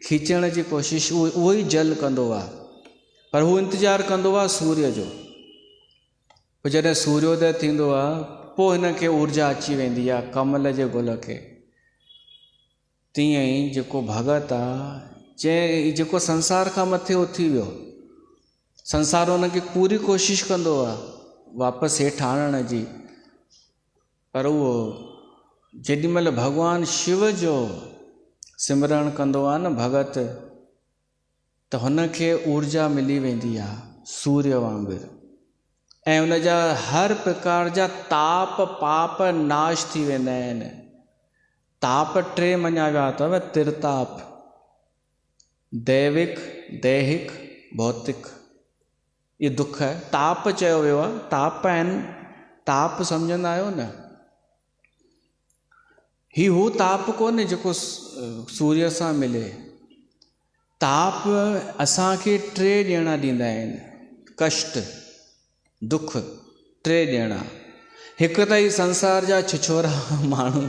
खीचण जी कोशिशि उहो ई जल कंदो आहे, पर हू इंतज़ारु कंदो आहे सूर्य जो। पोइ जॾहिं सूर्योदय थींदो आहे, पोइ हिनखे ऊर्जा अची वेंदी आहे कमल जे गुल खे। तीअं ई जेको भगत आहे, जेको संसार खां मथे उथी वियो, संसार हुनखे पूरी कोशिशि कंदो आहे वापसि हेठि आणण जी, पर उहो जेॾी महिल भगवान शिव जो सिमरण कंदो आहे न भगत, त हुनखे ऊर्जा मिली वेंदी आहे सूर्य वांगुरु, ऐं उन जा हर प्रकार जा ताप पाप नाश थी वेंदा आहिनि। ताप 3 मञा विया अथव, त्रिताप, दैविक, दैहिक, भौतिक। ये दुख है, ताप चयो वियो आहे। ताप आहिनि, ताप सम्झंदा आहियो न? हू ताप कोन्हे जेको सूर्य सां मिले। ताप असांखे 3 ॼणा ॾींदा आहिनि, कष्ट, दुख, 3 ॼणा। हिकु त ई संसार जा छिछोरा माण्हू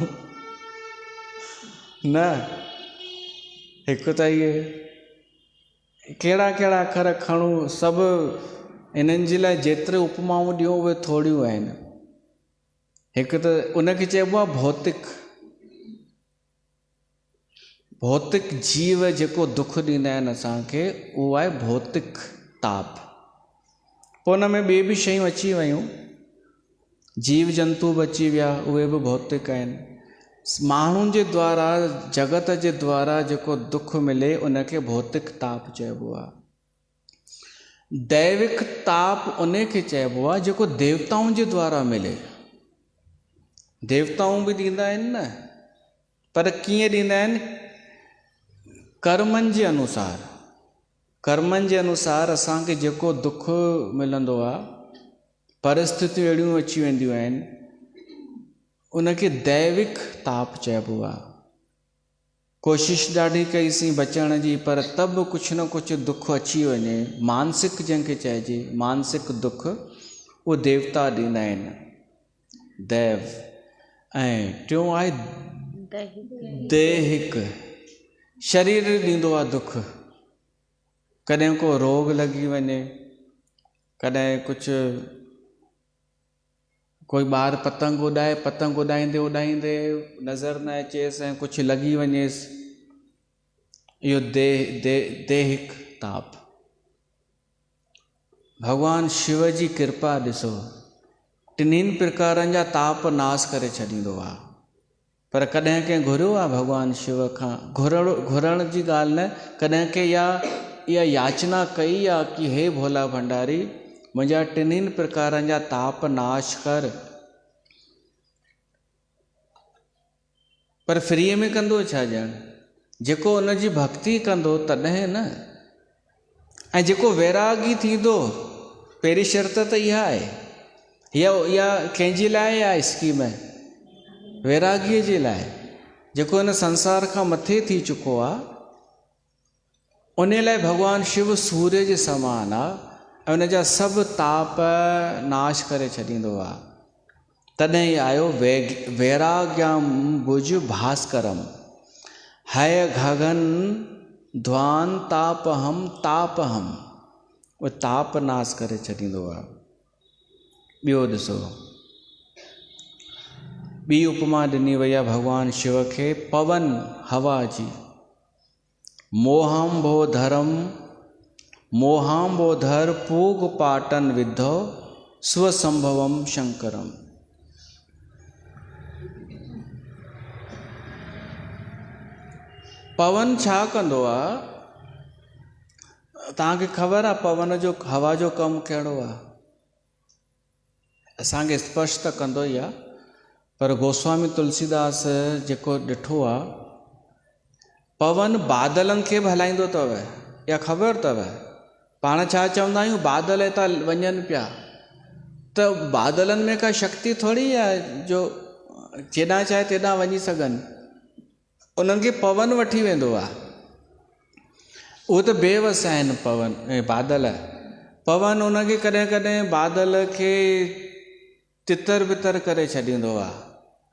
न, हिकु त इहे कहिड़ा कहिड़ा अखर खणूं, सभु इन्हनि जे लाइ जेतिरे उपमाऊं ॾियूं उहे थोड़ियूं आहिनि। हिकु त उनखे चइबो आहे भौतिक। भौतिक जीव जेको दुख ॾींदा आहिनि असांखे, उहो आहे भौतिक ताप। पोइ हुन में ॿिए बि शयूं अची वियूं, जीव जंतु बि अची विया, उहे बि भौतिक आहिनि। माण्हुनि जे द्वारा, जगत जे द्वारा जेको दुख मिले उनखे भौतिक ताप चइबो आहे। दैविक ताप उनखे चइबो आहे जेको देवताउनि जे द्वारा मिले। देवताऊं बि ॾींदा आहिनि न, पर कीअं ॾींदा आहिनि? कर्मनि जे अनुसार। कर्मनि जे अनुसार असांखे जेको दुख मिलंदो आहे, परिस्थितियूं अहिड़ियूं अची वेंदियूं आहिनि, उनखे दैविक ताप चइबो आहे। कोशिशि ॾाढी कईसीं बचण जी, पर तब बि कुझु न कुझु दुख अची वञे, मानसिक जंहिंखे चइजे, मानसिक दुख, उहो देवता ॾींदा आहिनि, दैव। ऐं टियों आहे दैहिक, शरीर ॾींदो आहे दुख। कॾहिं को रोग लॻी वञे, कॾहिं कुझु, कोई ॿार पतंग उॾाए, पतंग उॾाईंदे उॾाईंदे नज़र न अचेसि ऐं कुझु लॻी वञेसि, इहो दैहिक ताप। भगवान शिव जी कृपा ॾिसो, 3 प्रकारनि जा ताप नाश करे छॾींदो आहे। पर कॾहिं कंहिं घुरियो आहे भगवान शिव खां? घुरण जी ॻाल्हि न, कॾहिं कंहिं इहा याचना कई आहे कि हे भोला भंडारी, मुंहिंजा 3 प्रकारनि जा ताप नाश कर, पर फ्रीअ में कंदो छा ॼण, जेको उन जी भक्ति कंदो तॾहिं न। ऐं जेको वैरागी थींदो, पहिरीं शर्त त इहा आहे, इहा कंहिंजे लाइ आहे स्कीम आहे, वैरागीअ जे लाइ। जेको इन संसार खां मथे थी चुको आहे, उन लाइ भॻवानु शिव सूर्य जे समान आहे ऐं उन जा सभु ताप नाश करे छॾींदो आहे। तॾहिं ई आयो वैराग्यम भुज भास्करम, हय गगन ध्वान तापहम, उहो ताप नाश करे छॾींदो आहे। ॿियो ॾिसो, ॿी उपमा ॾिनी वई आहे भॻवानु शिव खे पवन हवा जी। मोहाम्बोधर पूग पाटन विद्धो स्वसंभवम शंकरम। पवन छा कंदो आहे, तव्हांखे ख़बर आहे पवन जो, हवा जो कमु कहिड़ो आहे? असांखे स्पष्ट त कंदो ई आहे, पर गोस्वामी तुलसीदास जेको ॾिठो आहे, पवन बादलनि खे बि हलाईंदो अथव, इहा ख़बर अथव? पाण छा चवंदा आहियूं, बादल था वञनि पिया, त बादलनि में का शक्ति थोरी आहे जो जेॾां चाहे तेॾां वञी सघनि। उन्हनि खे पवन वठी वेंदो आहे। उहो त बेवस आहिनि बादल। पवन उनखे कॾहिं कॾहिं बादल खे तितर बितर करे छॾींदो आहे,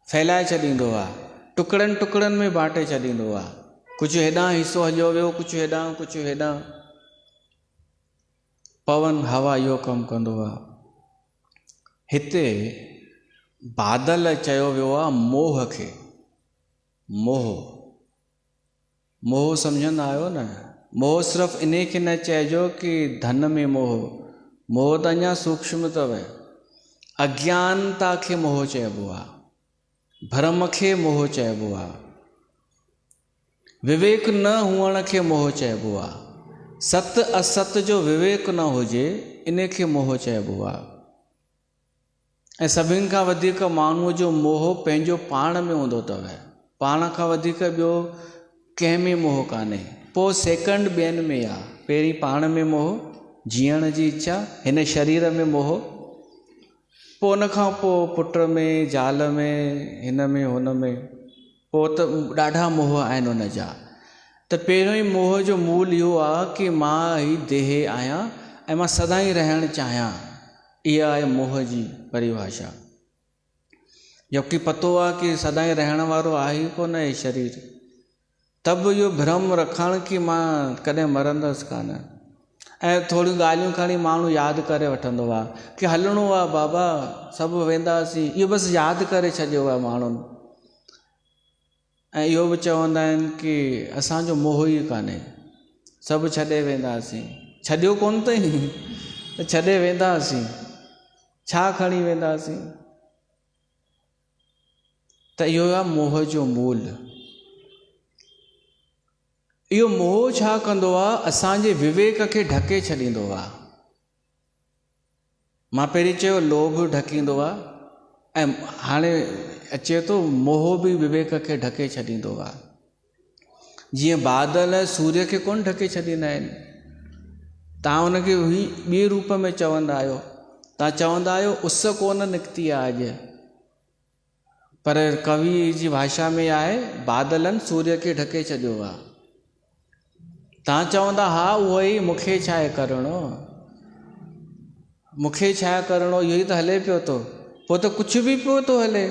फैलाए छॾींदो आहे, टुकड़नि टुकड़नि में बांटे छॾींदो आहे। कुझु हेॾां हिसो हलियो वियो, कुझु हेॾां, कुझु हेॾां। पवन हवा इहो कमु कंदो आहे। हिते बादल चयो वियो आहे मोह खे। मोह सम्झंदा आहियो न? मोह सिर्फ़ु इन खे न चइजो कि धन में मोह त अञा सूक्ष्म अथव। अज्ञानता खे मोह चइबो आहे, भरम खे मोह चइबो आहे, विवेक न हुअण खे मोह चइबो आहे, सत असत जो विवेक न हुजे इन खे मोह चइबो आहे। ऐं सभिनि खां वधीक माण्हूअ जो मोह पंहिंजो पाण में हूंदो अथव। पाण खां वधीक ॿियो कंहिं में मोह कान्हे। पोइ सेकंड ॿियनि में आहे। पहिरीं पाण में मोह, जीअण जी इच्छा, हिन शरीर में मोह, पोइ उन खां पोइ पुट में, ज़ाल में, हिन में, हुन में। पोइ त ॾाढा मोह आहिनि उन जा। त पहिरियों ई मोह जो मूल इहो आहे कि मां ई देह आहियां ऐं मां सदाईं रहणु चाहियां। इहा आहे मोह जी परिभाषा। जबकि पतो आहे कि सदाईं रहण वारो आहे ई कोन हे शरीर। तब इहो भ्रम रखणु कि मां कॾहिं मरंदसि कान। ऐं थोरियूं ॻाल्हियूं खणी माण्हू यादि करे वठंदो आहे कि हलणो आहे बाबा, सभु वेंदासीं, इहो बसि यादि करे छॾियो आहे माण्हुनि। ऐं इहो बि चवंदा आहिनि कि असांजो मोह ई कान्हे, सभु छॾे वेंदासीं। छॾियो कोन अथई त छॾे वेंदासीं, छा खणी वेंदासीं? त इहो आहे मोह जो मूल। इहो मोह छा कंदो आहे? असांजे विवेक खे ढके छॾींदो आहे। मां पहिरीं चयो लोभ ढकींदो आहे, ऐं हाणे अचे थो मोह बि विवेक खे ढके छॾींदो आहे। जीअं बादल सूर्य खे कोन ढके छॾींदा आहिनि। तव्हां हुनखे ॿिए रूप में चवंदा आहियो। तव्हां चवंदा आहियो उस कोन निकिती आहे अॼु, पर कवि जी भाषा में आहे बादलनि सूर्य खे ढके छॾियो आहे। तव्हां चवंदा हा उहो ई, मूंखे छा आहे करिणो, मूंखे छा करिणो, इहो ई त हले पियो थो। पोइ त कुझु बि पियो थो हले,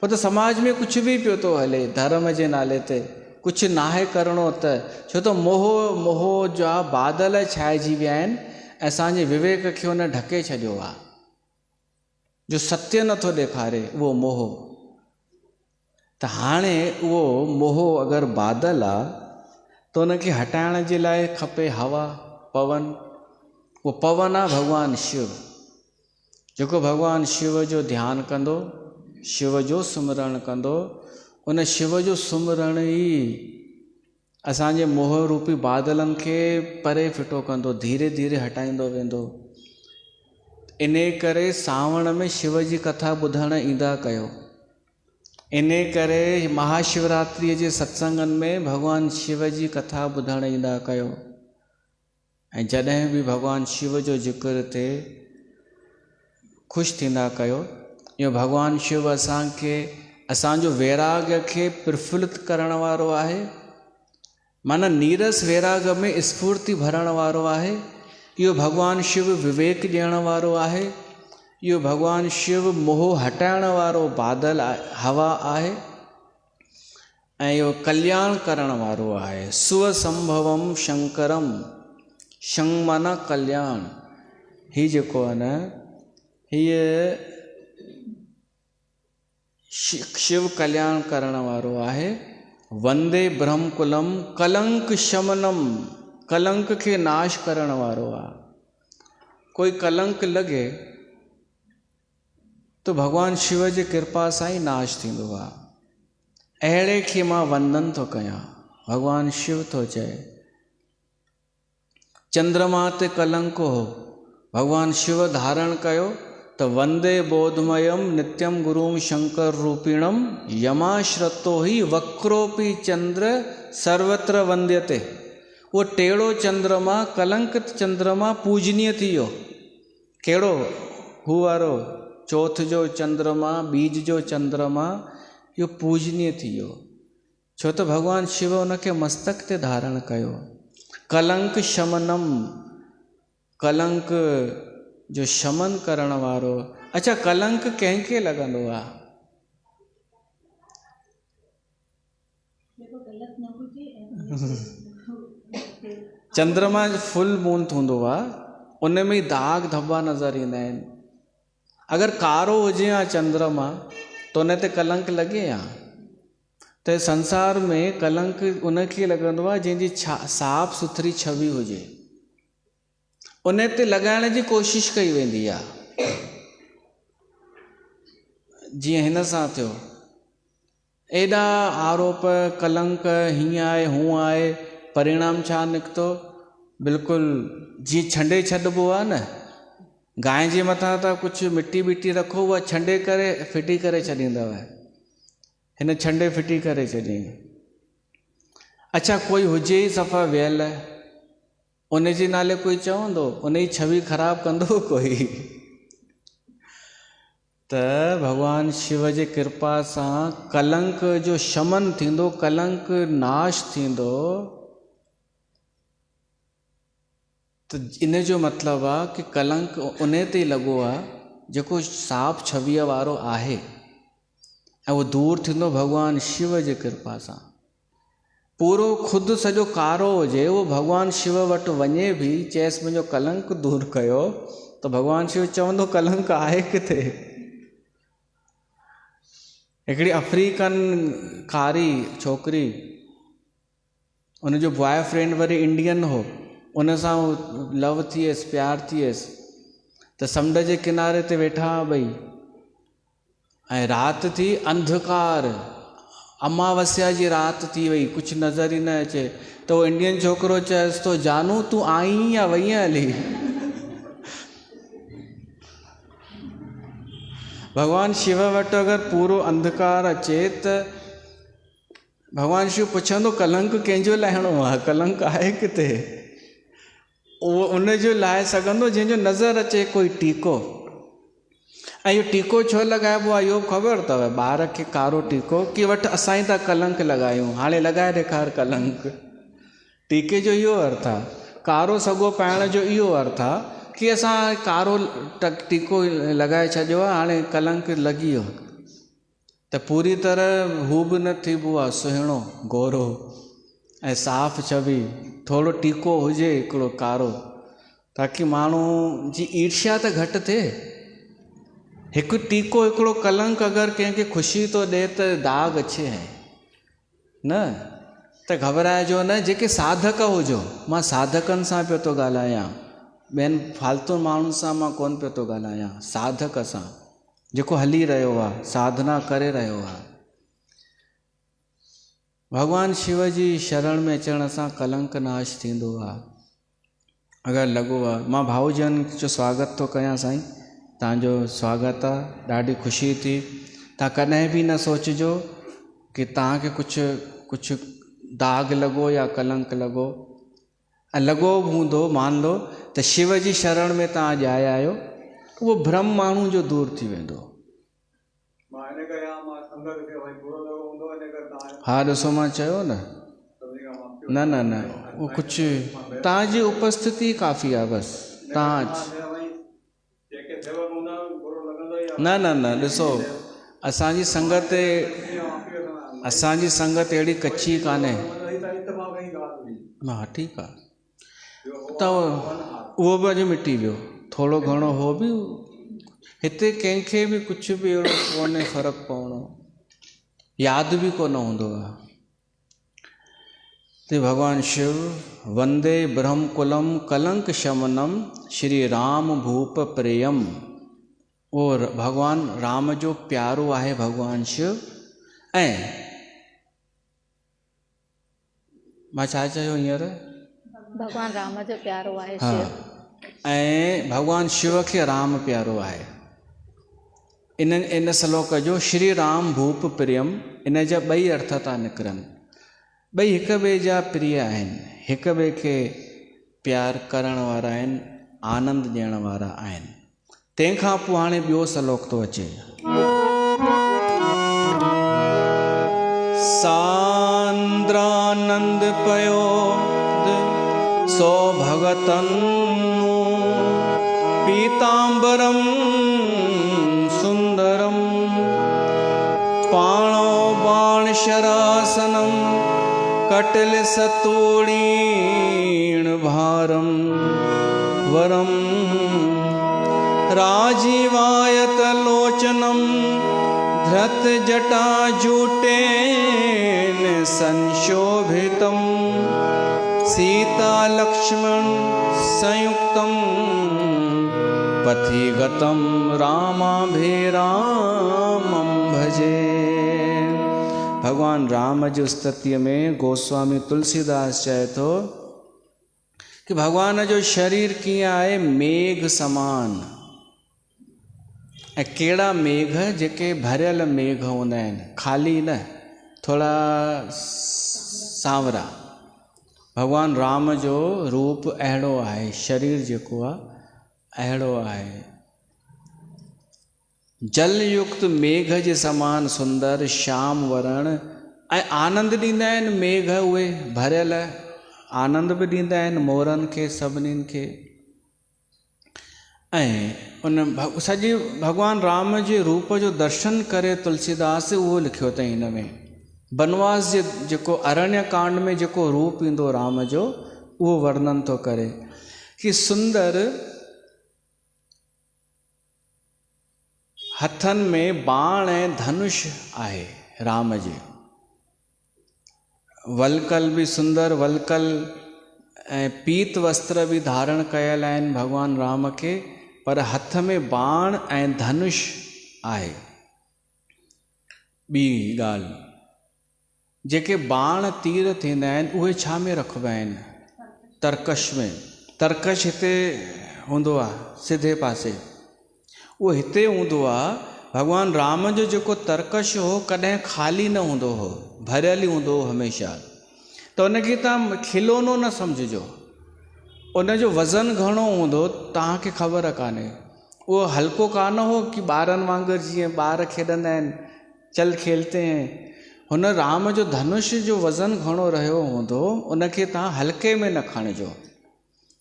पोइ त समाज में कुझु बि पियो थो हले धर्म जे नाले ते। कुझु नाहे करिणो त, छो त मोह जा बादल छाइजी विया आहिनि ऐं असांजे विवेक खे हुन ढके छॾियो आहे। जो सत्य नथो ॾेखारे उहो मोह। त हाणे उहो मोह अगरि बादल आहे त उनखे हटाइण जे लाइ खपे हवा, पवन। उहो पवन आहे भॻवानु शिव। जेको भॻवानु शिव जो ध्यानु कंदो, शिव जो सुमिरण कंदो, उन शिव जो सुमिरण ई असांजे मोह रूपी बादलनि खे परे फिटो कंदो, धीरे धीरे हटाईंदो वेंदो। इन करे सावण में शिव जी कथा ॿुधणु ईंदा कयो। इन करे महाशिवरात्रि जे सत्संगनि में भगवान शिव जी कथा ॿुधण ईंदा कयो। ऐं जॾहिं बि भगवान शिव जो जिक्र थिए ख़ुशि थींदा कयो। इहो भगवान शिव असांखे असांजो वैराग्य खे प्रफुल्लित करण वारो आहे, माना नीरस वैराग में स्फूर्ति भरण वारो आहे। इहो भगवान शिव विवेक ॾियण वारो आहे। इहो भगवान शिव मोह हटाइण वारो बादल हवा आहे। ऐं इहो कल्याण करण वारो आहे। सुसंभवम शंकरम, शं माना कल्याण। ही जेको आहे न, हीअ शिव कल्याण करण वारो आहे। वंदे ब्रह्मकुलम कलंक शमनम, कलंक खे नाश करण वारो आहे। कोई कलंक लॻे तो भगवान शिव जी कृपा सां ई नाश थींदो आहे। अहिड़े खे मां वंदन थो कयां, भगवान शिव थो चए। चंद्रमा ते कलंक हो, भगवान शिव धारण कयो त वंदे बोधमयम नित्यम गुरुम शंकर रूपिणम यमाश्रतो ही वक्रोपि चंद्र सर्वत्र वंद्यते। वो टेढ़ो चंद्रमा, कलंकित चंद्रमा पूजनीय थी वियो। कहिड़ो? हू वारो चौथ जो चंद्रमा, बीज जो चंद्रमा, इहो पूजनीय थी वियो। छो त भगवान शिव उनखे मस्तक ते धारण कयो। कलंक शमनम, कलंक जो शमन करण वारो। अच्छा, कलंक कंहिंखे लॻंदो आहे? चंद्रमा फुल मून हूंदो आहे, उन में ई दाग धब्बा नज़र ईंदा आहिनि। अगरि कारो हुजे या चंद्रमा त उन ते कलंक लॻे या? त संसार में कलंक उनखे लॻंदो आहे जंहिंजी साफ़ सुथरी छवि हुजे, उन ते लॻाइण जी कोशिश कई वेंदी आहे। जीअं हिन सां थियो, एॾा आरोप कलंक, हीअं आहे हूअं आहे, परिणाम छा निकितो? बिल्कुलु जीअं छंडे छॾिबो आहे न, गांइ जे मथां त कुझु मिटी बिटी रखो, उहा छंडे करे फिटी करे छॾींदव। हिन छंडे फिटी करे छॾियईं। अच्छा, कोई हुजे ई सफ़ा वियल, उन जे नाले कोई चवंदो? उन जी छवि ख़राबु कंदो कोई? त भगवान शिव जे कृपा सां कलंक जो शमन थींदो, कलंक नाश थींदो। त इन जो मतिलबु आहे कि कलंक उन ते लॻो आहे जेको साफ़ छवीअ वारो आहे, ऐं उहो दूरि थींदो भगवान शिव जे कृपा सां। पूरो ख़ुदि सॼो कारो हुजे, उहो भगवान शिव वटि वञे बि, चएसि मुंहिंजो कलंक दूरि कयो, त भगवान शिव चवंदो कलंक आहे किथे? हिकिड़ी अफ्रीकन कारी छोकिरी, उनजो बॉयफ्रेंड वरी इंडियन हो, उन सां लव थियसि, प्यार थियसि, त समुंड जे किनारे ते वेठा ॿई, ऐं राति थी, अंधकार, अमावस्या जी राति थी वई, कुझु नज़र ई न अचे। त उहो इंडियन छोकिरो चएसि थो, जानू तूं आई या वई हली? भगवान शिव वटि अगरि पूरो अंधकार अचे त भगवान शिव पुछंदो कलंक कंहिंजो लाहिणो आहे? कलंक आहे किथे? उहो उनजो लाहे सघंदो जंहिंजो नज़र अचे कोई टीको। ऐं इहो टीको छो लॻाइबो आहे इहो ख़बर अथव? ॿार खे कारो टीको की वटि असां ई था कलंक लॻायूं, हाणे लॻाए ॾेखार कलंक। टीके जो इहो अर्थ आहे, कारो सॻो पाइण जो इहो अर्थ आहे कि असां कारो टीको लॻाए छॾियो आहे, हाणे कलंक लॻी वियो। त पूरी तरह हू बि न थीबो आहे सुहिणो गोरो ऐं साफ़ छवि, थोरो टीको हुजे हिकिड़ो कारो, ताकी माण्हू जी ईर्ष्या त घटि थिए। हिकु टीको, हिकिड़ो कलंक अगरि कंहिंखे ख़ुशी थो ॾिए त दाग अचे न, त घबराइजो न। जेके साधक हुजो, मां साधकनि सां पियो थो ॻाल्हायां, ॿियनि फालतू माण्हुनि सां मां कोन पियो थो ॻाल्हायां, साधक सां जेको हली रहियो आहे, साधना करे रहियो आहे। भगवान शिव जी शरण में अचण सां कलंक नाश थींदो आहे। अगरि लॻो आहे, मां भाऊजन जो स्वागत थो कयां साईं, तव्हांजो स्वागत आहे, ॾाढी ख़ुशी थी। तव्हां कॾहिं बि न सोचिजो कि तव्हांखे कुझु दाग लॻो या कलंक लॻो, ऐं लॻो बि हूंदो, मान लो त शिव जी शरण में तव्हां ॼाया आहियो, उहो भ्रम माण्हू जो दूर थी वेंदो। हा ॾिसो मां चयो न, न न न उहो कुझु तव्हांजी उपस्थिति काफ़ी आहे, बसि तव्हां न न न ॾिसो असांजी संगत अहिड़ी कच्ची कान्हे। हा ठीकु आहे, त उहो बि अॼु मिटी वियो, थोरो घणो हो बि हिते कंहिंखे बि कुझु बि अहिड़ो कोन्हे फ़र्क़ु पवणो, यादि बि कोन हूंदो आहे। ते भगवान शिव वंदे ब्रह्मकुलम कलंक शमनम श्री राम भूप प्रेयम, और भगवान राम जो प्यारो आहे भगवान शिव। ऐं मां छा चयो हींअर, भगवान राम जो प्यारो आहे हा, शिव। ऐं भगवान शिव खे राम प्यारो आहे। इन श्लोक जो श्री राम भूप प्रियम, इन जा ॿई अर्थ था निकिरनि, ॿई हिक ॿिए जा प्रिय आहिनि, हिक ॿिए खे प्यार करण वारा आहिनि, आनंद ॾियण वारा आहिनि। तंहिंखां पोइ हाणे ॿियो श्लोक थो अचे, सांद्रानंद पयो सो भगतन पीतांबरम सुंदरम पाणो बाण शरासनम कटिल सतोड़ीण भारम वरम राजीवायत लोचनम धृत जटा जूटेन संशोभितम सीता लक्ष्मण संयुक्तम पथिगतम रामाभिरामम भजे। भगवान राम जी स्तुति में गोस्वामी तुलसीदास चए थो कि भगवान जो शरीर कीअं आहे, मेघ समान। ऐं कहिड़ा मेघ, जेके भरियल मेघ हूंदा आहिनि, खाली न, थोड़ा सांवरा। भगवान राम जो रूप अहिड़ो आहे, शरीर जेको आहे अहिड़ो आहे, जल युक्त मेघ जे समान सुंदर श्याम वरण। ऐं आनंद ॾींदा आहिनि मेघ, उहे भरियल आनंद बि ॾींदा आहिनि मोरनि खे, सभिनीनि खे। ऐं उन सॼी भगवान राम जे रूप जो दर्शन करे तुलसीदास उहो लिखियो अथई हिन में। बनवास जे जेको अरण्य कांड में जेको रूप ईंदो राम जो, उहो वर्णन थो करे कि सुंदर हथनि में बाण ऐं धनुष आहे राम जे, वलकल बि सुंदर वलकल ऐं पीत वस्त्र बि धारण कयल आहिनि भगवान राम खे, पर हथ में बाण ऐं धनुष आहे। ॿी ॻाल्हि, जेके बाण तीर थींदा आहिनि उहे छा में रखिबा आहिनि, तरकश में। तरकश हिते हूंदो आहे सिधे पासे, उहो हिते हूंदो आहे। भगवान राम जो जेको तरकश हो कॾहिं ख़ाली न हूंदो हो, भरियल ई हूंदो हो हमेशह। त उनखे तव्हां खिलौनो न सम्झिजो, उनजो वज़न घणो हूंदो तव्हांखे ख़बर कान्हे। उहो हल्को कान हो कि ॿारनि वांगुरु जीअं ॿार खेॾंदा आहिनि, चल खेलते हैं। हुन राम जो धनुष जो वज़न घणो रहियो हूंदो, उनखे तव्हां हल्के में न खणिजो।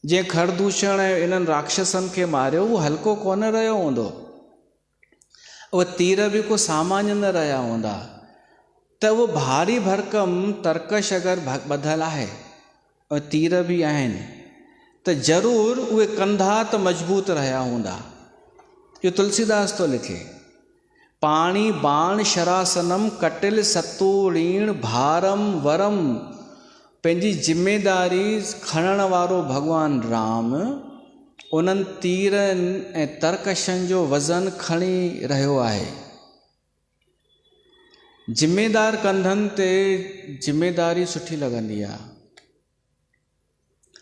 जीअं खरदूषण ऐं इन्हनि राक्षसनि खे मारियो, उहो हल्को कोन रहियो हूंदो, उहे तीर बि को सामान्य न रहिया हूंदा। त उहो भारी भरकम तरकश अगरि ॿधल आहे और तीर बि आहिनि, त ज़रूरु उहे कंधा त मज़बूत रहिया हूंदा। इहो तुलसीदास थो लिखे, पाणी बाण शरासनम कटिल सतोड़ीण भारम वरम। पंहिंजी जिम्मेदारी खणण वारो भगवान राम उन्हनि तीरनि ऐं तरकशनि जो वज़न खणी रहियो आहे। जिम्मेदार कंधनि ते जिम्मेदारी सुठी लॻंदी आहे।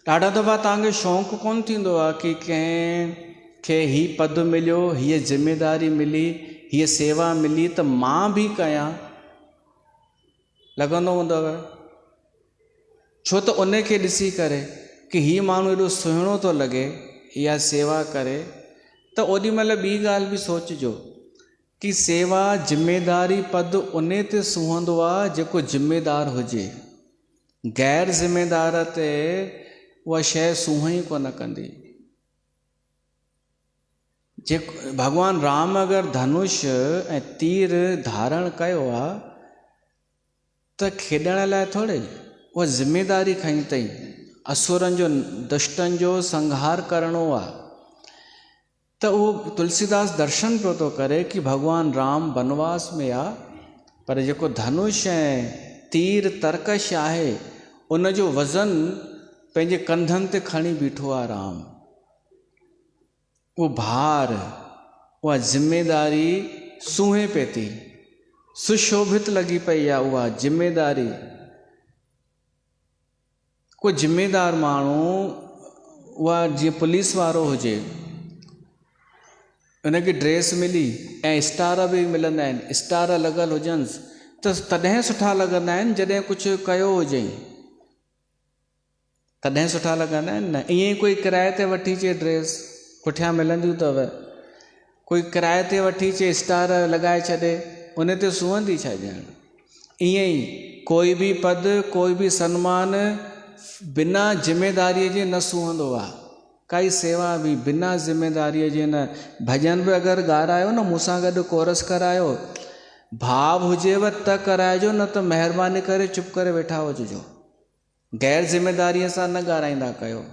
ॾाढा दफ़ा तव्हांखे शौक़ु कोन थींदो आहे कि कंहिंखे हीउ पद मिलियो, हीअ जिम्मेदारी मिली, हीअ सेवा मिली त मां बि कयां, लॻंदो हूंदव। छो त उनखे ॾिसी करे कि हीअ माण्हू एॾो सुहिणो थो लॻे इहा सेवा करे, त ओॾी महिल ॿी ॻाल्हि बि सोचिजो कि सेवा ज़िमेदारी पद उन ते सुहंदो आहे जेको ज़िमेदार हुजे। गैर ज़िमेदार ते उहा शइ सूंह ई कोन कंदी। जेको भॻवानु राम अगरि धनुष ऐं तीर धारण कयो आहे त खेॾण लाइ थोरे, उहा ज़िमेदारी खई अथई, असुरनि जो दुष्टनि जो संहार करणो आहे। त उहो तुलसीदास दर्शन पियो थो करे कि भॻवानु राम वनवास में आहे, पर जेको धनुष ऐं तीर तरकश आहे उनजो वज़न पंहिंजे कंधनि ते खणी बीठो आहे राम। उहो भार, उहा ज़िमेदारी सूंहे पई थी, सुशोभित लॻी पई आहे उहा ज़िमेदारी। को ज़िमेदार माण्हू, उहा जीअं पुलिस वारो हुजे, उनखे ड्रेस मिली ऐं स्टार बि मिलंदा आहिनि, स्टार लॻल हुजनिसि त तॾहिं सुठा लॻंदा आहिनि जॾहिं कुझु कयो हुजे, तॾहिं सुठा लॻंदा आहिनि न। ईअं ई कोई किराए ते वठी अचे ड्रेस, पुठियां मिलंदियूं अथव, कोई किराए ते वठी अचे स्टार लॻाए छॾे, उन ते सुहंदी छा ॼण। ईअं ई कोई बि पद, कोई बि सम्मान बिना ज़िमेदारीअ जे न सुहंदो आहे। काई सेवा बि बिना ज़िमेदारीअ जे न। भॼन बि अगरि ॻारायो न, मूंसां गॾु कोरस करायो, भाव हुजेव त कराइजो, न त महिरबानी करे चुप करे वेठा हुजिजो। गैर ज़िमेदारीअ सां न ॻाराईंदा कयो।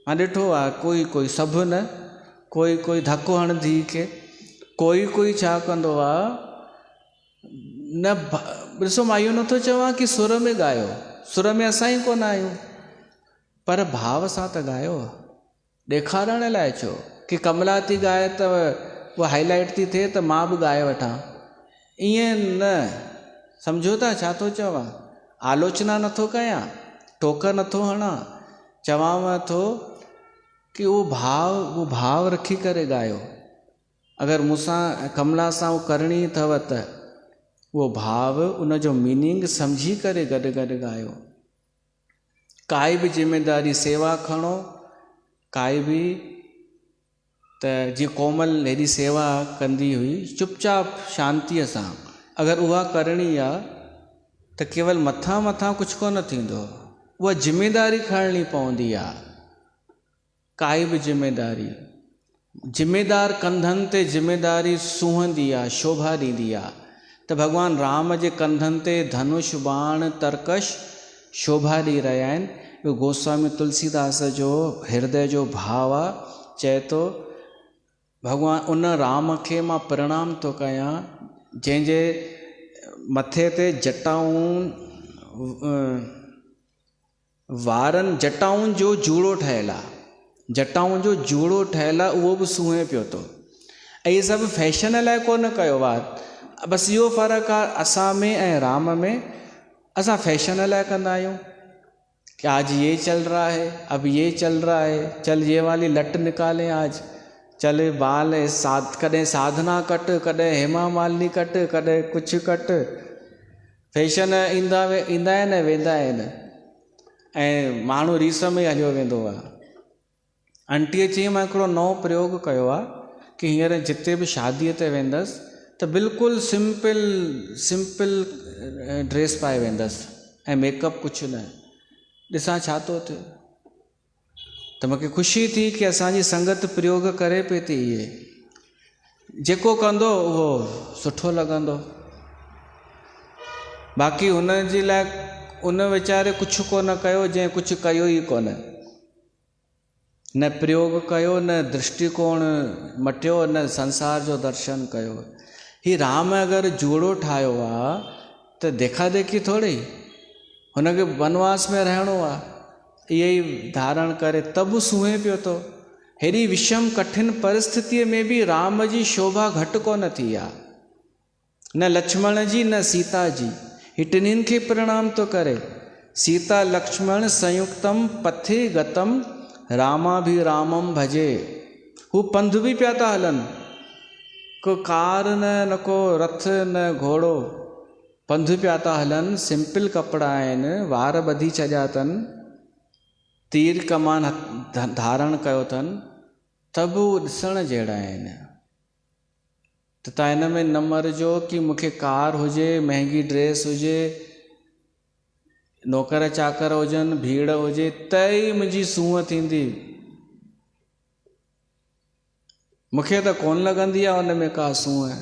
मां ॾिठो आहे कोई सभु न, कोई धको हणंदी खे, कोई छा कंदो आहे न। ॾिसो, मां इहो नथो चवां कि सुर में ॻायो, सुर में असां ई कोन आहियूं, पर भाव सां त ॻायो, ॾेखारण लाइ छो कि कमला थी ॻाए त उहा हाईलाइट थी थिए त मां बि ॻाए वठां, ईअं न। सम्झो था छा थो चवां? आलोचना नथो कयां, टोक नथो हणां, चवांव थो कि उहो भाव रखी करे ॻायो। अगरि मूंसां कमला सां उहो करणी अथव त उहो भाव, उनजो मीनिंग सम्झी करे गॾु गॾु ॻायो। काई बि ज़िमेदारी सेवा खणो, काई बि, त जीअं कोमल हेॾी सेवा कंदी हुई चुपचाप शांतीअ सां, अगरि उहा करणी आहे त केवल मथां कुझु कोन थींदो, उहा ज़िमेदारी खणणी पवंदी आहे। काई बि ज़िमेदार कंधनि ते ज़िमेदारी सूंहंदी आहे, शोभा ॾींदी आहे। त भॻवानु राम जे कंधनि ते धनुष बाण तरकश शोभा ॾेई रहिया आहिनि। इहो गोस्वामी तुलसीदास जो हृदय जो भाव आहे। चए थो, भॻवानु उन राम खे मां प्रणाम थो कयां जंहिंजे मथे ते जटाउनि जो जूड़ो ठहियलु आहे, जटाउनि जो जूड़ो ठहियलु आहे, उहो बि सूंहे पियो थो। ऐं इहे सभु फैशन लाइ कोन कयो आहे। बसि इहो फ़र्क़ु आहे असां में ऐं राम में। असां फैशन लाइ कंदा आहियूं कि आज ये चल रहा है, अब ये चल रहा है, चल ये वाली लट निकालें आज, चल बाल कॾहिं साधना कट, कॾहिं हेमा मालिनी कट, कॾहिं कुझु कट। फैशन ईंदा आहिनि, वेंदा आहिनि, ऐं माण्हू रीस में हलियो वेंदो आहे। आंटीअ चई, मां हिकिड़ो नओं प्रयोग कयो आहे कि हींअर जिते बि शादीअ ते वेंदसि त बिल्कुलु सिंपल ड्रेस पाए वेंदसि ऐं मेकअप कुझु न। ॾिसां छा थो थिए, त मूंखे ख़ुशी थी कि असांजी संगत प्रयोग करे पई थी। इहे जेको कंदो उहो सुठो लॻंदो। बाक़ी हुन जे लाइ उन वीचारे कुझु कोन कयो जंहिं कुझु कयो ई कोन, न प्रयोग कयो, न दृष्टिकोण मटियो, न संसार जो दर्शन कयो। ही राम अगरि जूड़ो ठाहियो आहे त देखा देखी थोरी, हुनखे वनवास में रहणो आहे, इहे ई धारण करे तब सूंहे पियो थो। हेॾी विषम कठिन परिस्थितीअ में बि राम जी शोभा घटि कोन थी आहे, न लक्ष्मण जी न सीता जी। ही टिन्हिनि खे प्रणाम थो करे। सीता लक्ष्मण संयुक्तम पथे गतम रामाभिरामम भजे। हू पंध बि पिया था हलनि, को कार न को रथ न घोड़ो, पंधु पिया था हलनि, सिंपल कपिड़ा आहिनि, वार ॿधी छॾिया अथनि, तीर कमान धारण कयो अथनि, त बि उहे ॾिसण जहिड़ा आहिनि। त तव्हां हिन में न मरिजो कि मूंखे कार हुजे, महांगी ड्रेस हुजे, नौकर चाकर हुजनि, भीड़ हुजे, त ई मुंहिंजी सूंहं थींदी। मूंखे त कोन लॻंदी आहे उन में का सूंहं,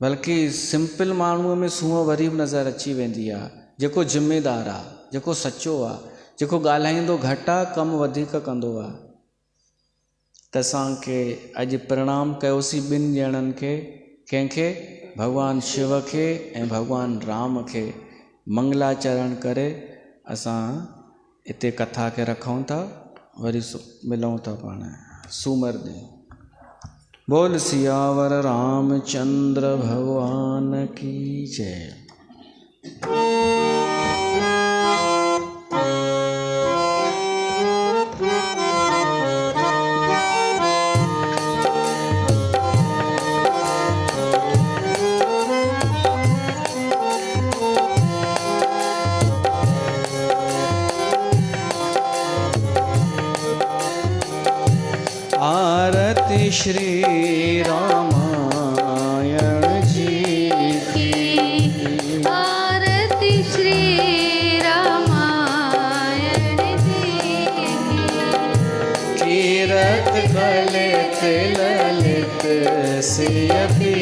बल्कि सिंपल माण्हूअ में सूंहं वरी बि नज़र अची वेंदी आहे, जेको ज़िमेदार आहे, जेको सचो आहे, जेको ॻाल्हाईंदो घटि आहे, कमु वधीक कंदो आहे। त असांखे अॼु प्रणाम कयोसीं ॿिनि ॼणनि खे, कंहिंखे? भॻवानु शिव खे ऐं भॻवानु राम खे मंगलाचरण करे असां हिते कथा खे रखूं था, वरी मिलूं था पाण सूमर ॾींहुं। बोल सियावर रामचंद्र भगवान की जय। आरती श्री रामायण जी की, आरती श्री रामायण जी की, कीरत कलित ललित सिय पी